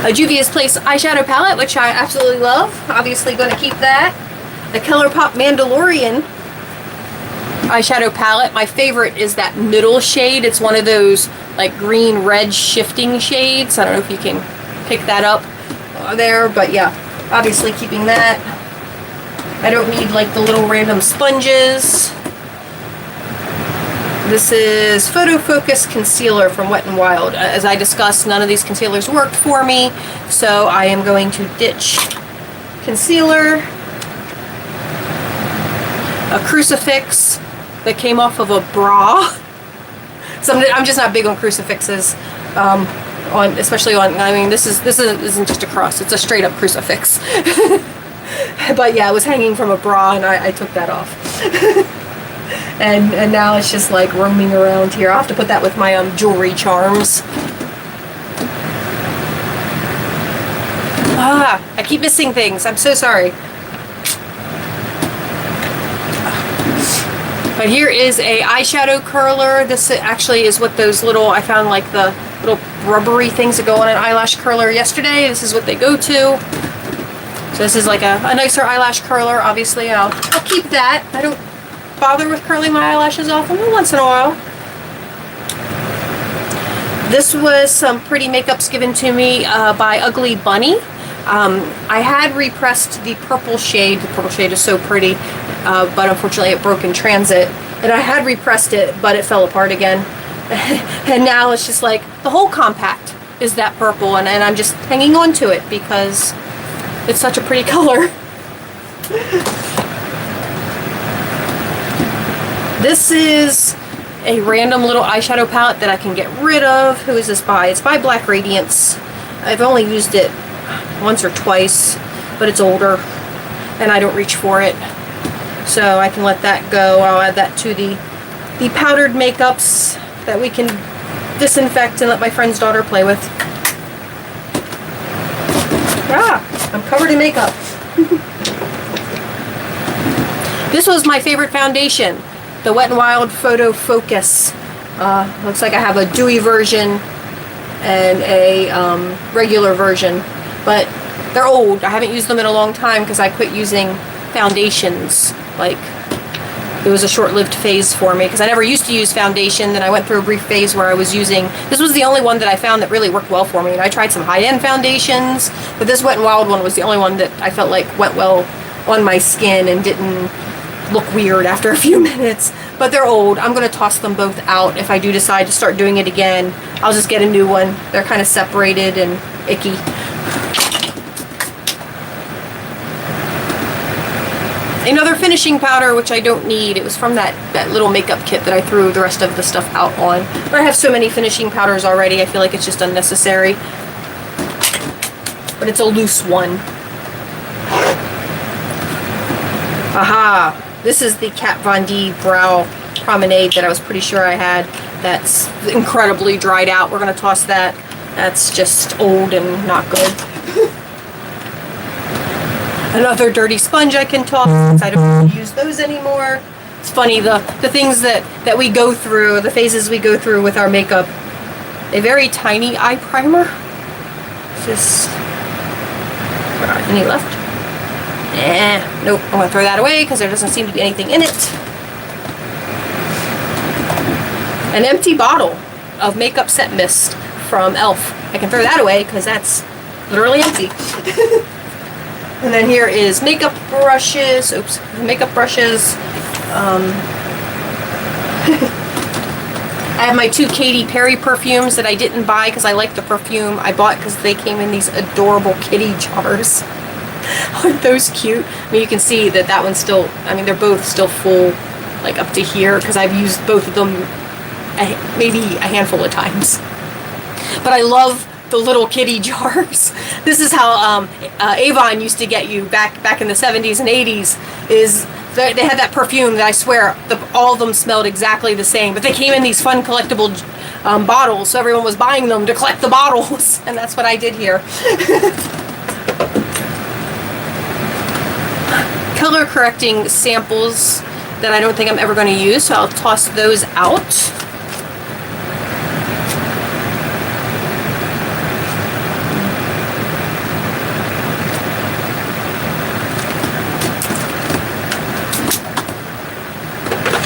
A Juvia's Place eyeshadow palette, which I absolutely love. Obviously going to keep that. The ColourPop Mandalorian eyeshadow palette. My favorite is that middle shade. It's one of those like green red shifting shades. I don't know if you can pick that up there, but yeah, obviously keeping that. I don't need like the little random sponges. This is Photo Focus Concealer from Wet n Wild. As I discussed, none of these concealers worked for me, so I am going to ditch concealer. A crucifix that came off of a bra. So I'm just not big on crucifixes, especially on. I mean, this isn't just a cross; it's a straight up crucifix. But yeah, it was hanging from a bra, and I took that off. and now it's just like roaming around here. I'll have to put that with my jewelry charms. I keep missing things. I'm so sorry. But here is a eyeshadow curler. This actually is what those little, I found like the little rubbery things that go on an eyelash curler yesterday. This is what they go to. So this is like a nicer eyelash curler. Obviously, I'll keep that. I don't bother with curling my eyelashes often, but once in a while. This was some pretty makeups given to me by Ugly Bunny. I had repressed the purple shade. The purple shade is so pretty, but unfortunately it broke in transit. And I had repressed it, but it fell apart again. And now it's just like the whole compact is that purple, and I'm just hanging on to it because it's such a pretty color. This is a random little eyeshadow palette that I can get rid of. Who is this by? It's by Black Radiance. I've only used it once or twice, but it's older and I don't reach for it, so I can let that go. I'll add that to the powdered makeups that we can disinfect and let my friend's daughter play with. I'm covered in makeup. This was my favorite foundation, the Wet n Wild Photo Focus. Looks like I have a dewy version and a regular version, but they're old. I haven't used them in a long time because I quit using foundations. Like, it was a short-lived phase for me because I never used to use foundation. Then I went through a brief phase where I was using, this was the only one that I found that really worked well for me. And I tried some high-end foundations, but this Wet n Wild one was the only one that I felt like went well on my skin and didn't look weird after a few minutes. But they're old. I'm going to toss them both out. If I do decide to start doing it again, I'll just get a new one. They're kind of separated and icky. Another finishing powder, which I don't need. It was from that little makeup kit that I threw the rest of the stuff out on. But I have so many finishing powders already, I feel like it's just unnecessary. But it's a loose one. Aha! This is the Kat Von D Brow Promenade that I was pretty sure I had. That's incredibly dried out. We're going to toss that. That's just old and not good. Another dirty sponge I can toss since I don't really use those anymore. It's funny, the things that we go through, the phases we go through with our makeup. A very tiny eye primer. Just, any left? Nope, I'm going to throw that away because there doesn't seem to be anything in it. An empty bottle of Makeup Set Mist from e.l.f. I can throw that away because that's literally empty. And then here is makeup brushes. Oops, makeup brushes. I have my 2 Katy Perry perfumes that I didn't buy because I like the perfume. I bought because they came in these adorable kitty jars. Aren't those cute? I mean, you can see that one's still, I mean, they're both still full, like up to here, because I've used both of them maybe a handful of times. But I love the little kitty jars. This is how Avon used to get you back in the 70s and 80s. Is they had that perfume that I swear all of them smelled exactly the same, but they came in these fun collectible bottles, so everyone was buying them to collect the bottles, and that's what I did here. Color correcting samples that I don't think I'm ever going to use, so I'll toss those out.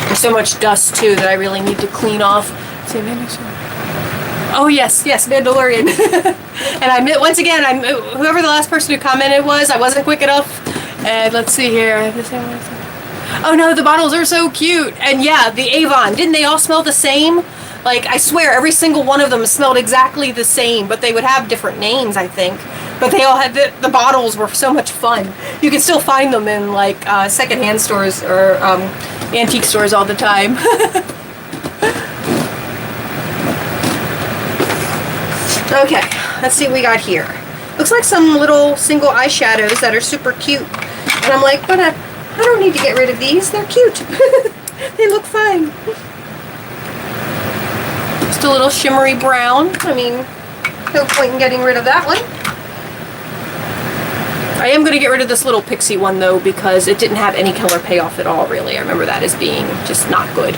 There's so much dust too that I really need to clean off. Oh yes, Mandalorian. And once again, whoever the last person who commented was, I wasn't quick enough. And let's see here. Oh no, the bottles are so cute. And yeah, the Avon, didn't they all smell the same? Like, I swear every single one of them smelled exactly the same, but they would have different names, I think. But they all had, the bottles were so much fun. You can still find them in like secondhand stores or antique stores all the time. Okay, let's see what we got here. Looks like some little single eyeshadows that are super cute. And I'm like, but I don't need to get rid of these. They're cute. They look fine. Just a little shimmery brown. I mean, no point in getting rid of that one. I am going to get rid of this little pixie one though, because it didn't have any color payoff at all, really. I remember that as being just not good.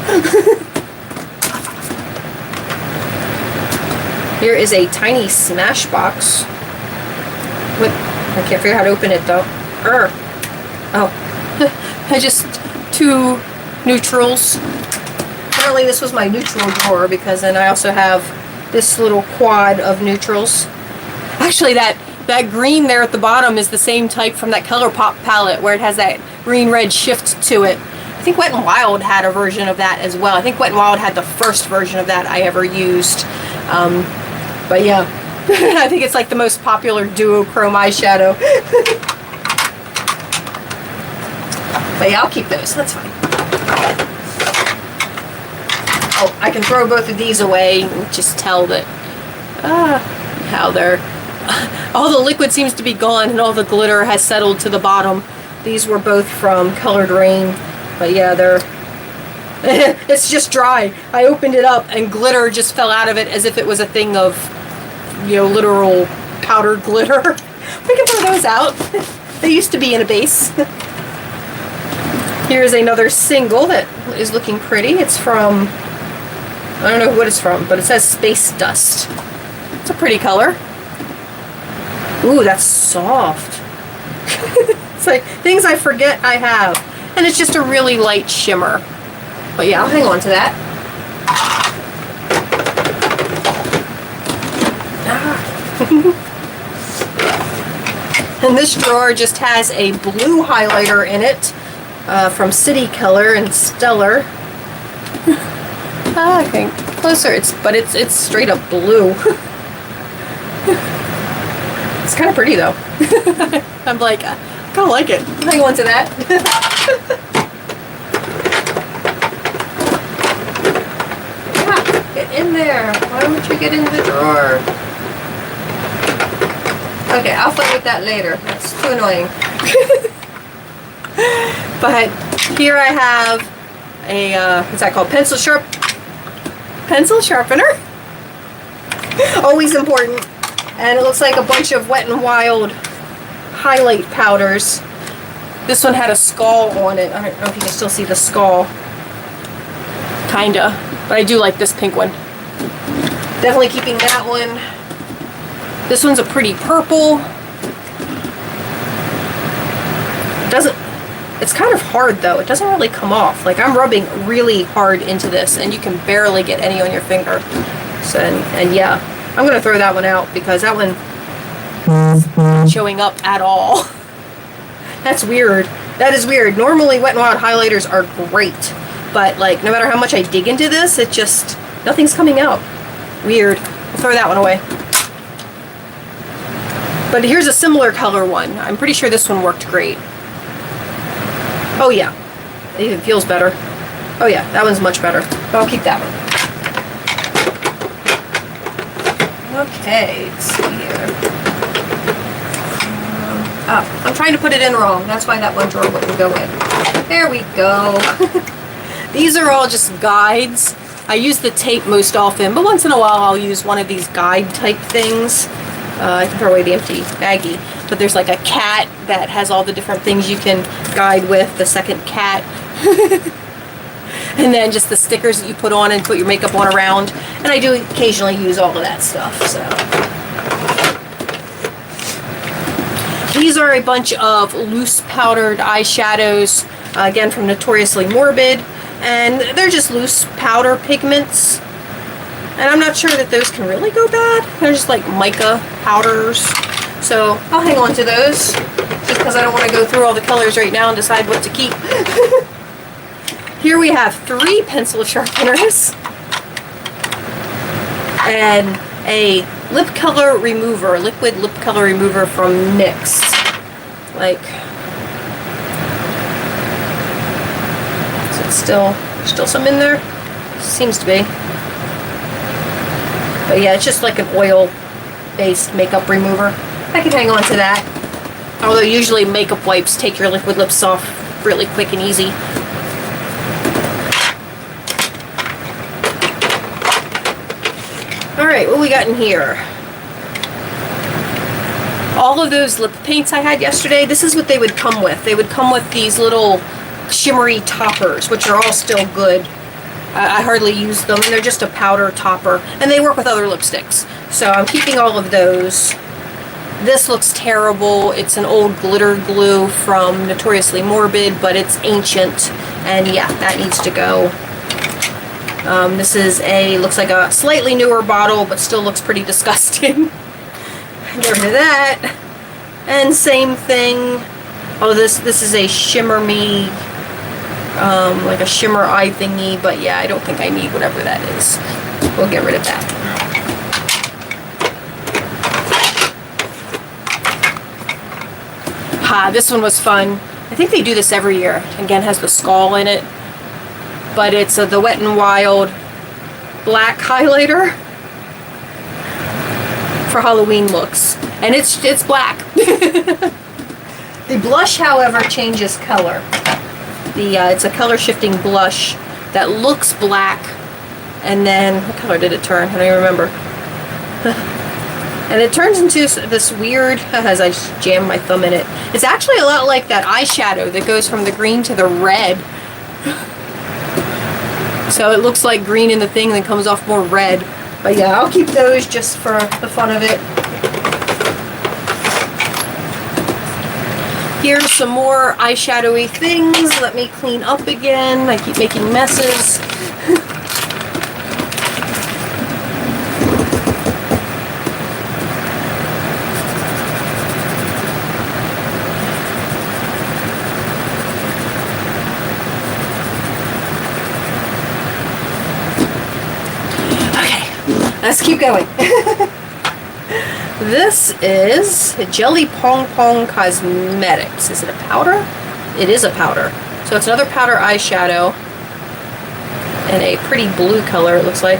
Here is a tiny Smashbox. What? I can't figure out how to open it though. Oh. I just two neutrals. Apparently this was my neutral drawer, because then I also have this little quad of neutrals. Actually, that green there at the bottom is the same type from that Color Pop palette, where it has that green-red shift to it. I think Wet n Wild had a version of that as well. I think Wet n Wild had the first version of that I ever used. But yeah, I think it's like the most popular duochrome eyeshadow. But yeah, I'll keep those. That's fine. Oh, I can throw both of these away and just tell that how they're... all the liquid seems to be gone and all the glitter has settled to the bottom. These were both from Colored Rain. But yeah, they're... it's just dry. I opened it up and glitter just fell out of it as if it was a thing of, you know, literal powdered glitter. We can throw those out. They used to be in a base. Here's another single that is looking pretty. It's from, I don't know what it's from, but it says Space Dust. It's a pretty color. Ooh, that's soft. It's like things I forget I have. And it's just a really light shimmer. But yeah, I'll hang on to that. And this drawer just has a blue highlighter in it from City Color and Stellar. Okay, closer. It's straight up blue. It's kind of pretty though. I'm like, I kind of like it. I'll hang on to that. Get in there. Why don't you get in the drawer? Okay, I'll fight with that later. That's too annoying. But here I have a, what's that called? Pencil sharpener. Always important. And it looks like a bunch of Wet n Wild highlight powders. This one had a skull on it. I don't know if you can still see the skull. Kinda. But I do like this pink one. Definitely keeping that one. This one's a pretty purple. It's kind of hard though. It doesn't really come off. Like, I'm rubbing really hard into this and you can barely get any on your finger. So, and yeah, I'm gonna throw that one out because that one isn't showing up at all. That's weird. That is weird. Normally Wet n Wild highlighters are great. But like, no matter how much I dig into this, it just, nothing's coming out. Weird. I'll throw that one away. But here's a similar color one. I'm pretty sure this one worked great. Oh yeah. It even feels better. Oh yeah, that one's much better. But I'll keep that one. Okay, let's see here. Oh, I'm trying to put it in wrong. That's why that one drawer wouldn't go in. There we go. These are all just guides. I use the tape most often, but once in a while I'll use one of these guide type things. I can throw away the empty baggie. But there's like a cat that has all the different things you can guide with, the second cat. And then just the stickers that you put on and put your makeup on around. And I do occasionally use all of that stuff, so. These are a bunch of loose powdered eyeshadows, again from Notoriously Morbid. And they're just loose powder pigments. And I'm not sure that those can really go bad. They're just like mica powders. So I'll hang on to those just because I don't want to go through all the colors right now and decide what to keep. Here we have 3 pencil sharpeners and a lip color remover, liquid lip color remover from NYX. Like, is it still some in there? Seems to be. But yeah, it's just like an oil-based makeup remover. I can hang on to that. Although usually makeup wipes take your liquid lips off really quick and easy. Alright, what we got in here? All of those lip paints I had yesterday, this is what they would come with. They would come with these little shimmery toppers, which are all still good. I hardly use them, and they're just a powder topper. And they work with other lipsticks. So I'm keeping all of those. This looks terrible. It's an old glitter glue from Notoriously Morbid, but it's ancient. And yeah, that needs to go. This is looks like a slightly newer bottle, but still looks pretty disgusting. Get rid of that. And same thing. Oh, this is a Shimmer Me, like a shimmer eye thingy, but yeah, I don't think I need whatever that is. We'll get rid of that. This one was fun. I think they do this every year. Again, has the skull in it. But it's the Wet n Wild black highlighter for Halloween looks. And it's black. The blush, however, changes color. It's a color shifting blush that looks black. And then, what color did it turn? I don't even remember. And it turns into this weird, as I just jam my thumb in it. It's actually a lot like that eyeshadow that goes from the green to the red. So it looks like green in the thing, then comes off more red. But yeah, I'll keep those just for the fun of it. Here's some more eyeshadowy things. Let me clean up again. I keep making messes. Let's keep going. This is Jelly Pong Pong Cosmetics. Is it a powder? It is a powder. So it's another powder eyeshadow in a pretty blue color, it looks like.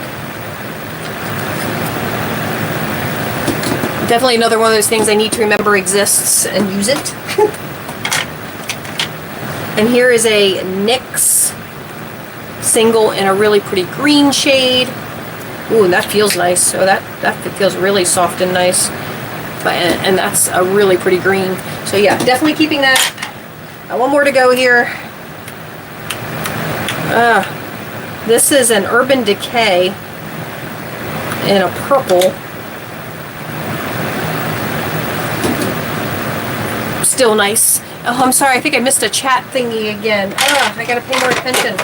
Definitely another one of those things I need to remember exists and use it. And here is a NYX single in a really pretty green shade. Ooh, that feels nice. So that feels really soft and nice. And that's a really pretty green. So yeah, definitely keeping that. One more to go here. This is an Urban Decay in a purple. Still nice. Oh, I'm sorry. I think I missed a chat thingy again. I gotta pay more attention.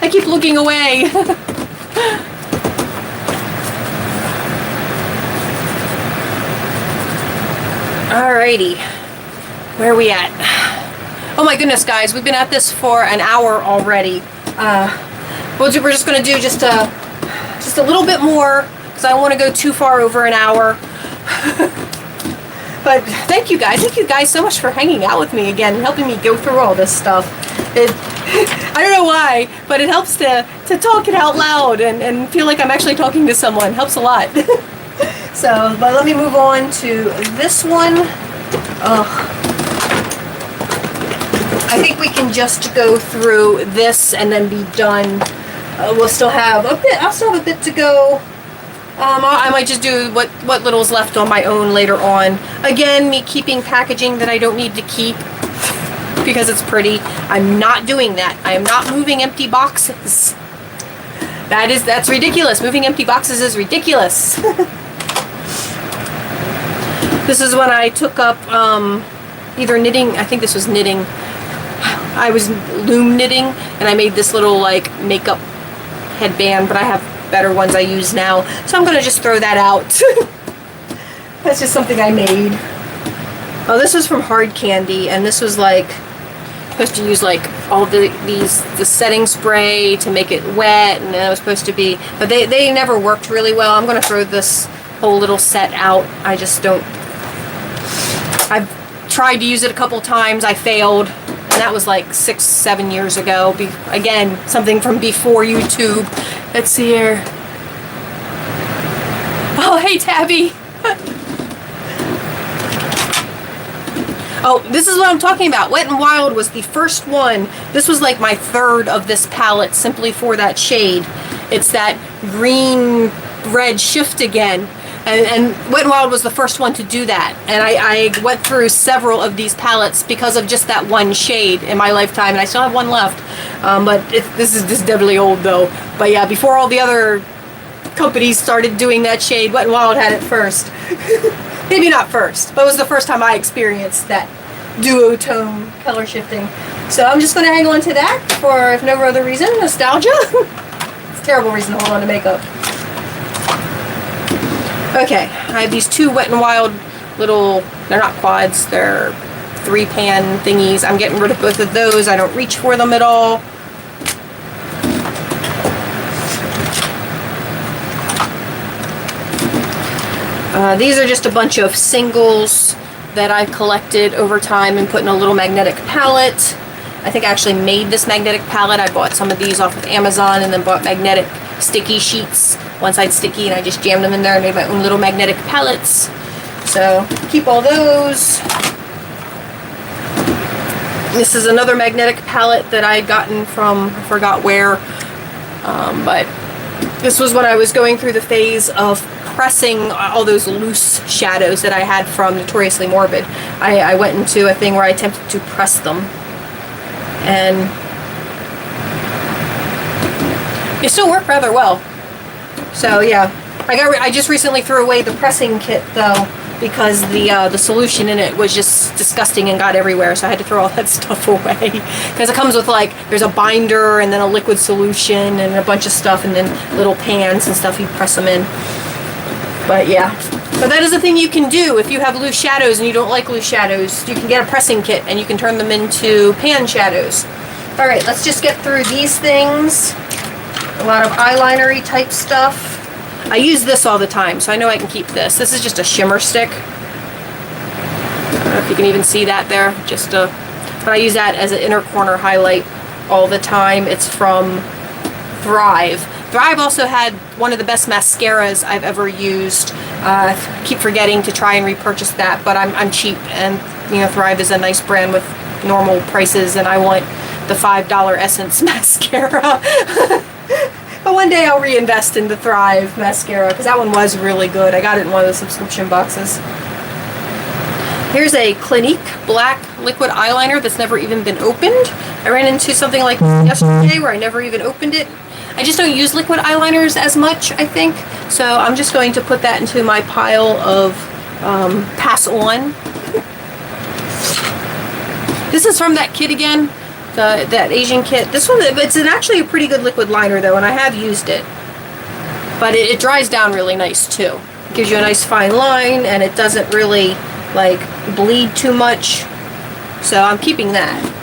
I keep looking away. Alrighty, where are we at? Oh my goodness, guys, we've been at this for an hour already. We're just going to do just a little bit more because I don't want to go too far over an hour. But thank you guys so much for hanging out with me again and helping me go through all this stuff. I don't know why, but it helps to talk it out loud and feel like I'm actually talking to someone. Helps a lot. So, but let me move on to this one. I think we can just go through this and then be done. We'll still have a bit. I'll still have a bit to go. I might just do what little's left on my own later on. Again, me keeping packaging that I don't need to keep because it's pretty. I'm not doing that. I am not moving empty boxes. That's ridiculous. Moving empty boxes is ridiculous. This is when I took up either knitting. I think this was knitting. I was loom knitting, and I made this little like makeup headband, but I have better ones I use now, so I'm gonna just throw that out. That's just something I made. Oh, this was from Hard Candy, and this was like supposed to use like all the setting spray to make it wet, and it was supposed to be, but they never worked really well. I'm gonna throw this whole little set out. I just don't. I've tried to use it a couple times. I failed. And that was like 6-7 years ago. Again, something from before YouTube. Let's see here. Oh, hey, Tabby. Oh, this is what I'm talking about. Wet n Wild was the first one. This was like my third of this palette simply for that shade. It's that green-red shift again. And Wet n Wild was the first one to do that. And I went through several of these palettes because of just that one shade in my lifetime. And I still have one left. But this is definitely old though. But yeah, before all the other companies started doing that shade, Wet n Wild had it first. Maybe not first, but it was the first time I experienced that duotone color shifting. So I'm just going to hang on to that for, if no other reason, nostalgia. It's a terrible reason to hold on to makeup. Okay, I have these two Wet n Wild little, they're not quads, they're 3-pan thingies. I'm getting rid of both of those. I don't reach for them at all. These are just a bunch of singles that I collected over time and put in a little magnetic palette. I think I actually made this magnetic palette. I bought some of these off of Amazon and then bought magnetic sticky sheets, one-side sticky, and I just jammed them in there and made my own little magnetic palettes. So keep all those. This is another magnetic palette that I had gotten from, I forgot where, but this was when I was going through the phase of pressing all those loose shadows that I had from Notoriously Morbid. I went into a thing where I attempted to press them, and it still worked rather well. So yeah, I just recently threw away the pressing kit though, because the solution in it was just disgusting and got everywhere, so I had to throw all that stuff away. Because it comes with like, there's a binder and then a liquid solution and a bunch of stuff and then little pans and stuff you press them in. But yeah, but that is a thing you can do if you have loose shadows and you don't like loose shadows. You can get a pressing kit and you can turn them into pan shadows. Alright, let's just get through these things. A lot of eyeliner-y type stuff. I use this all the time, so I know I can keep this. This is just a shimmer stick. I don't know if you can even see that there. But I use that as an inner corner highlight all the time. It's from Thrive. Thrive also had one of the best mascaras I've ever used. I keep forgetting to try and repurchase that, but I'm cheap, and you know, Thrive is a nice brand with normal prices, and I want the $5 Essence mascara. But one day I'll reinvest in the Thrive mascara, because that one was really good. I got it in one of the subscription boxes. Here's a Clinique black liquid eyeliner that's never even been opened. I ran into something like this yesterday where I never even opened it. I just don't use liquid eyeliners as much, I think. So I'm just going to put that into my pile of pass on. This is from that kit again. That Asian kit. This one, it's actually a pretty good liquid liner though, and I have used it. But it dries down really nice too. It gives you a nice fine line, and it doesn't really like bleed too much. So I'm keeping that.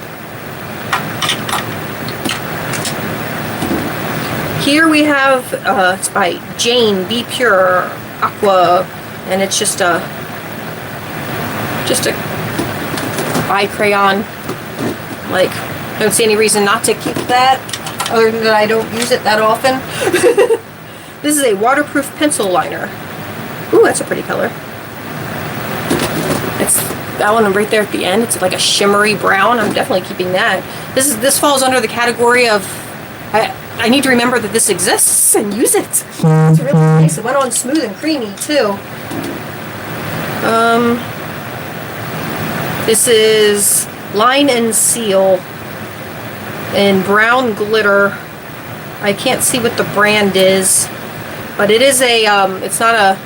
Here we have, it's by Jane, Be Pure Aqua, and it's just a eye crayon, like Don't see any reason not to keep that, other than that I don't use it that often. This is a waterproof pencil liner. Ooh, that's a pretty color. It's that one right there at the end. It's like a shimmery brown. I'm definitely keeping that. This falls under the category of I need to remember that this exists and use it. It's really nice. It went on smooth and creamy too. This is Line and Seal in brown glitter. I can't see what the brand is, but it is a it's not a,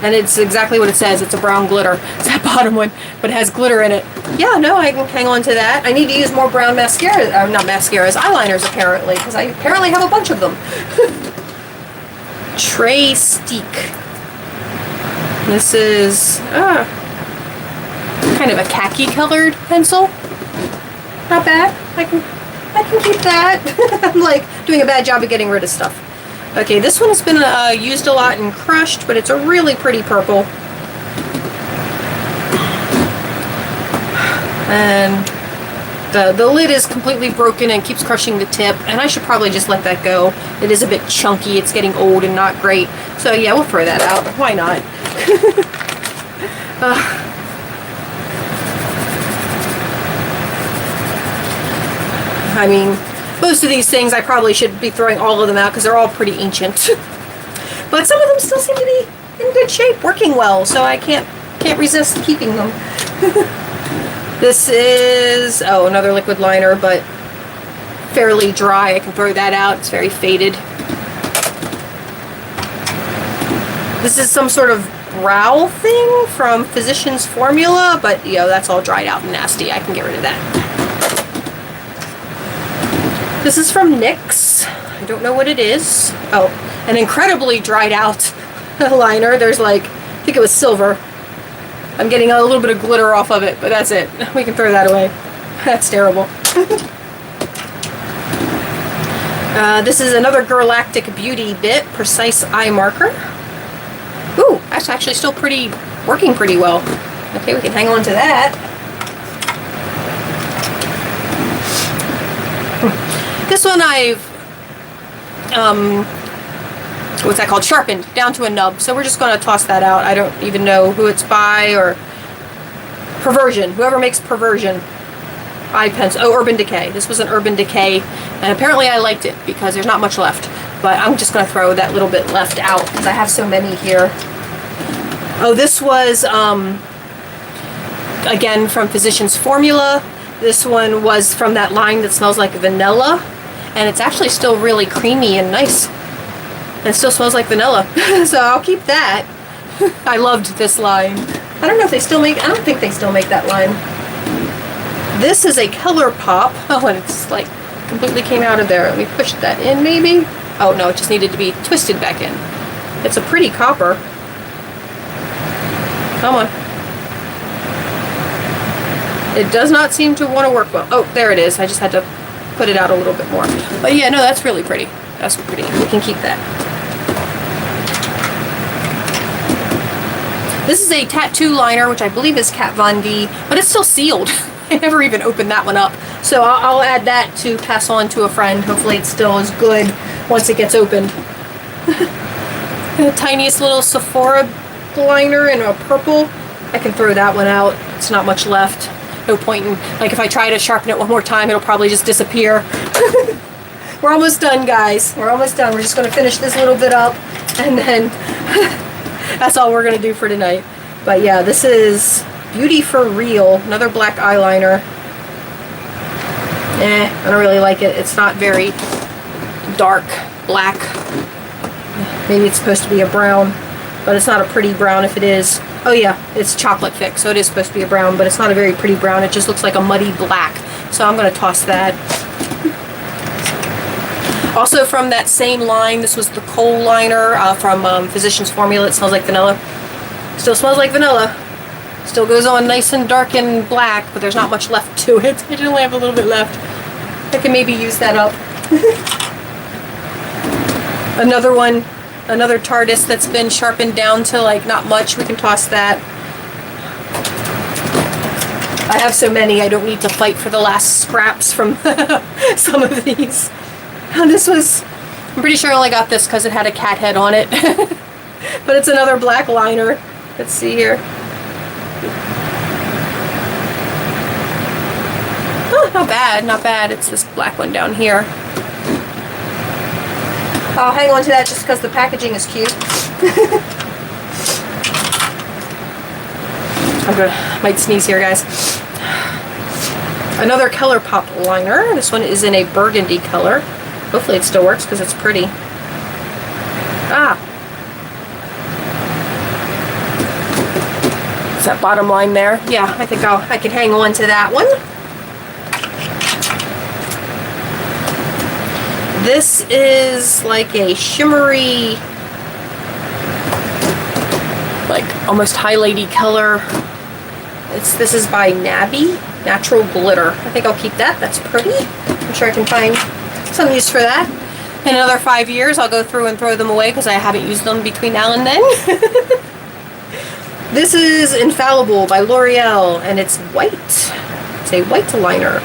and it's exactly what it says. It's a brown glitter. It's that bottom one, but it has glitter in it. Yeah, no, I can hang on to that. I need to use more brown mascaras, not mascaras, eyeliners apparently, because I apparently have a bunch of them. Tray Steak. This is kind of a khaki colored pencil. Not bad. I can keep that. I'm like doing a bad job of getting rid of stuff. Okay, this one has been used a lot and crushed, but it's a really pretty purple. And the lid is completely broken and keeps crushing the tip, and I should probably just let that go. It is a bit chunky. It's getting old and not great. So yeah, we'll throw that out. Why not? I mean, most of these things I probably should be throwing all of them out because they're all pretty ancient. But some of them still seem to be in good shape, working well, so I can't resist keeping them. This is, another liquid liner, but fairly dry. I can throw that out. It's very faded. This is some sort of brow thing from Physicians Formula, but that's all dried out and nasty. I can get rid of that. This is from NYX. I don't know what it is. Oh, an incredibly dried out liner. There's like, I think it was silver. I'm getting a little bit of glitter off of it, but that's it. We can throw that away. That's terrible. This is another Galactic Beauty Bit Precise Eye Marker. Ooh, that's actually still working pretty well. Okay, we can hang on to that. This one I've, what's that called? Sharpened down to a nub. So we're just going to toss that out. I don't even know who it's by, or Perversion. Whoever makes Perversion eye pencil. Oh, Urban Decay. This was an Urban Decay, and apparently I liked it because there's not much left. But I'm just going to throw that little bit left out because I have so many here. Oh, this was, again, from Physicians Formula. This one was from that line that smells like vanilla. And it's actually still really creamy and nice. And it still smells like vanilla. So I'll keep that. I loved this line. I don't know if they still make, I don't think they still make that line. This is a Color Pop. Oh, and it's like completely came out of there. Let me push that in maybe. Oh no, it just needed to be twisted back in. It's a pretty copper. Come on. It does not seem to want to work well. Oh, there it is. I just had to put it out a little bit more. But yeah, no, that's really pretty. That's pretty. We can keep that. This is a tattoo liner, which I believe is Kat Von D, but it's still sealed. I never even opened that one up. So I'll add that to pass on to a friend. Hopefully it's still as good once it gets opened. The tiniest little Sephora liner in a purple. I can throw that one out. It's not much left. No point in, like, if I try to sharpen it one more time, it'll probably just disappear. We're almost done, guys. We're almost done. We're just going to finish this little bit up, and then that's all we're going to do for tonight. But yeah, this is Beauty for Real, another black eyeliner. I don't really like it. It's not very dark black. Maybe it's supposed to be a brown, but it's not a pretty brown if it is. Oh yeah, it's chocolate thick, so it is supposed to be a brown, but it's not a very pretty brown. It just looks like a muddy black. So I'm going to toss that. Also from that same line, this was the Kohl liner from Physicians Formula. It smells like vanilla. Still smells like vanilla. Still goes on nice and dark and black, but there's not much left to it. I only have a little bit left. I can maybe use that up. Another one. Another TARDIS that's been sharpened down to like not much. We can toss that. I have so many, I don't need to fight for the last scraps from some of these. And this was, I'm pretty sure I only got this because it had a cat head on it. But it's another black liner. Let's see here. Oh, not bad, not bad. It's this black one down here. I'll hang on to that just because the packaging is cute. Might sneeze here, guys. Another ColourPop liner. This one is in a burgundy color. Hopefully it still works because it's pretty. Ah. Is that bottom line there? Yeah, I think I can hang on to that one. This is like a shimmery, like almost highlighty color. This is by Nabby, Natural Glitter. I think I'll keep that. That's pretty. I'm sure I can find some use for that. In another 5 years, I'll go through and throw them away because I haven't used them between now and then. This is Infallible by L'Oreal, and it's white. It's a white liner.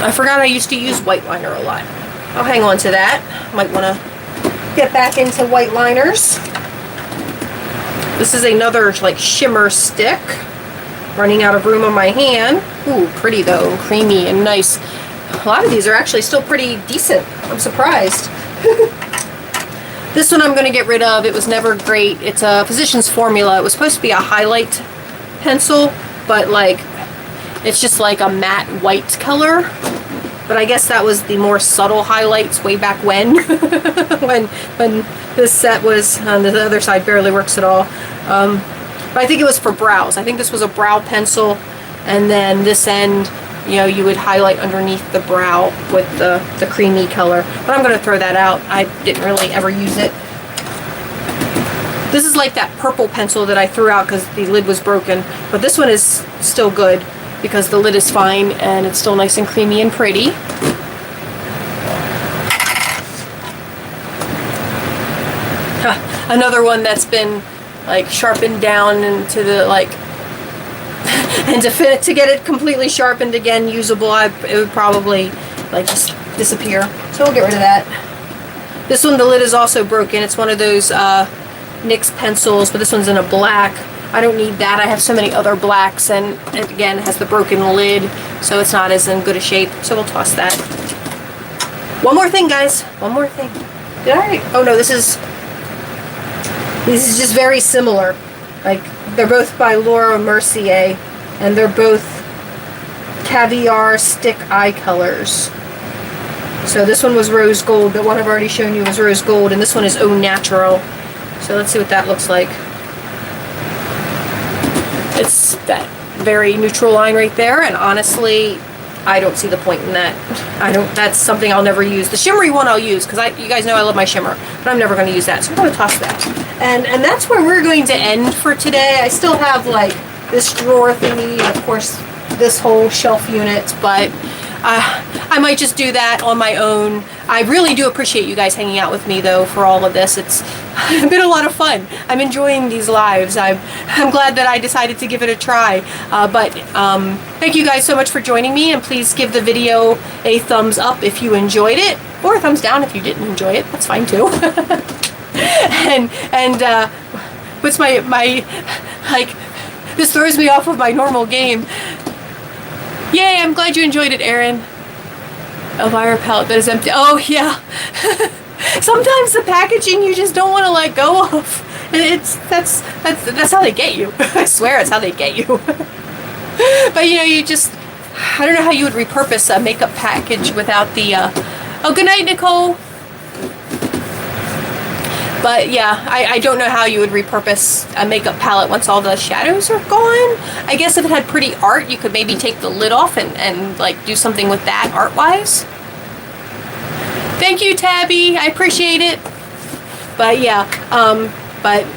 I forgot I used to use white liner a lot. I'll hang on to that. Might want to get back into white liners. This is another like shimmer stick. Running out of room on my hand. Ooh, pretty though, creamy and nice. A lot of these are actually still pretty decent. I'm surprised. This one I'm going to get rid of. It was never great. It's a Physicians Formula. It was supposed to be a highlight pencil, but like it's just like a matte white color. But I guess that was the more subtle highlights way back when. when this set was on the other side barely works at all. But I think it was for brows. I think this was a brow pencil, and then this end, you know, you would highlight underneath the brow with the creamy color. But I'm going to throw that out. I didn't really ever use it. This is like that purple pencil that I threw out because the lid was broken. But this one is still good because the lid is fine and it's still nice and creamy and pretty. Another one that's been like sharpened down into the like and to get it completely sharpened again usable, it would probably like just disappear, so we'll get rid of that. This one, the lid is also broken. It's one of those NYX pencils, but this one's in a black. I don't need that. I have so many other blacks, and it again has the broken lid, so it's not as in good a shape, so we'll toss that. One more thing, guys, one more thing. Did I? Oh no, this is just very similar. Like, they're both by Laura Mercier, and they're both caviar stick eye colors. So this one was rose gold. The one I've already shown you was rose gold, and this one is Au Natural. So let's see what that looks like. It's that very neutral line right there, and honestly, I don't see the point in that. That's something I'll never use. The shimmery one I'll use, because you guys know I love my shimmer, but I'm never going to use that, so I'm going to toss that. And that's where we're going to end for today. I still have like this drawer thingy, and of course this whole shelf unit, but I might just do that on my own. I really do appreciate you guys hanging out with me though for all of this. It's been a lot of fun. I'm enjoying these lives. I'm glad that I decided to give it a try. But thank you guys so much for joining me, and please give the video a thumbs up if you enjoyed it, or a thumbs down if you didn't enjoy it. That's fine too. and what's my like, this throws me off of my normal game. Yay, I'm glad you enjoyed it, Erin. Elvira palette that is empty. Oh, yeah. Sometimes the packaging you just don't want to let go of. That's how they get you. I swear it's how they get you. But, you know, I don't know how you would repurpose a makeup package without the, oh, good night, Nicole. But yeah, I don't know how you would repurpose a makeup palette once all the shadows are gone. I guess if it had pretty art, you could maybe take the lid off and like do something with that art-wise. Thank you, Tabby. I appreciate it. But yeah, but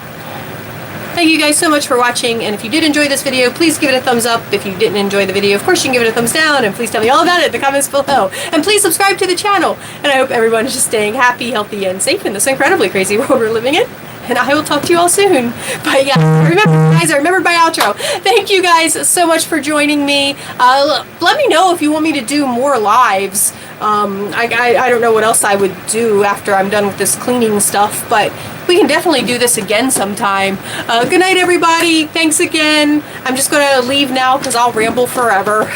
thank you guys so much for watching, and if you did enjoy this video, please give it a thumbs up. If you didn't enjoy the video, of course you can give it a thumbs down, and please tell me all about it in the comments below. And please subscribe to the channel, and I hope everyone is just staying happy, healthy, and safe in this incredibly crazy world we're living in. and I will talk to you all soon. But yeah, remember, guys, I remembered my outro. Thank you guys so much for joining me. Let me know if you want me to do more lives. I don't know what else I would do after I'm done with this cleaning stuff, but we can definitely do this again sometime. Good night, everybody. Thanks again. I'm just going to leave now because I'll ramble forever.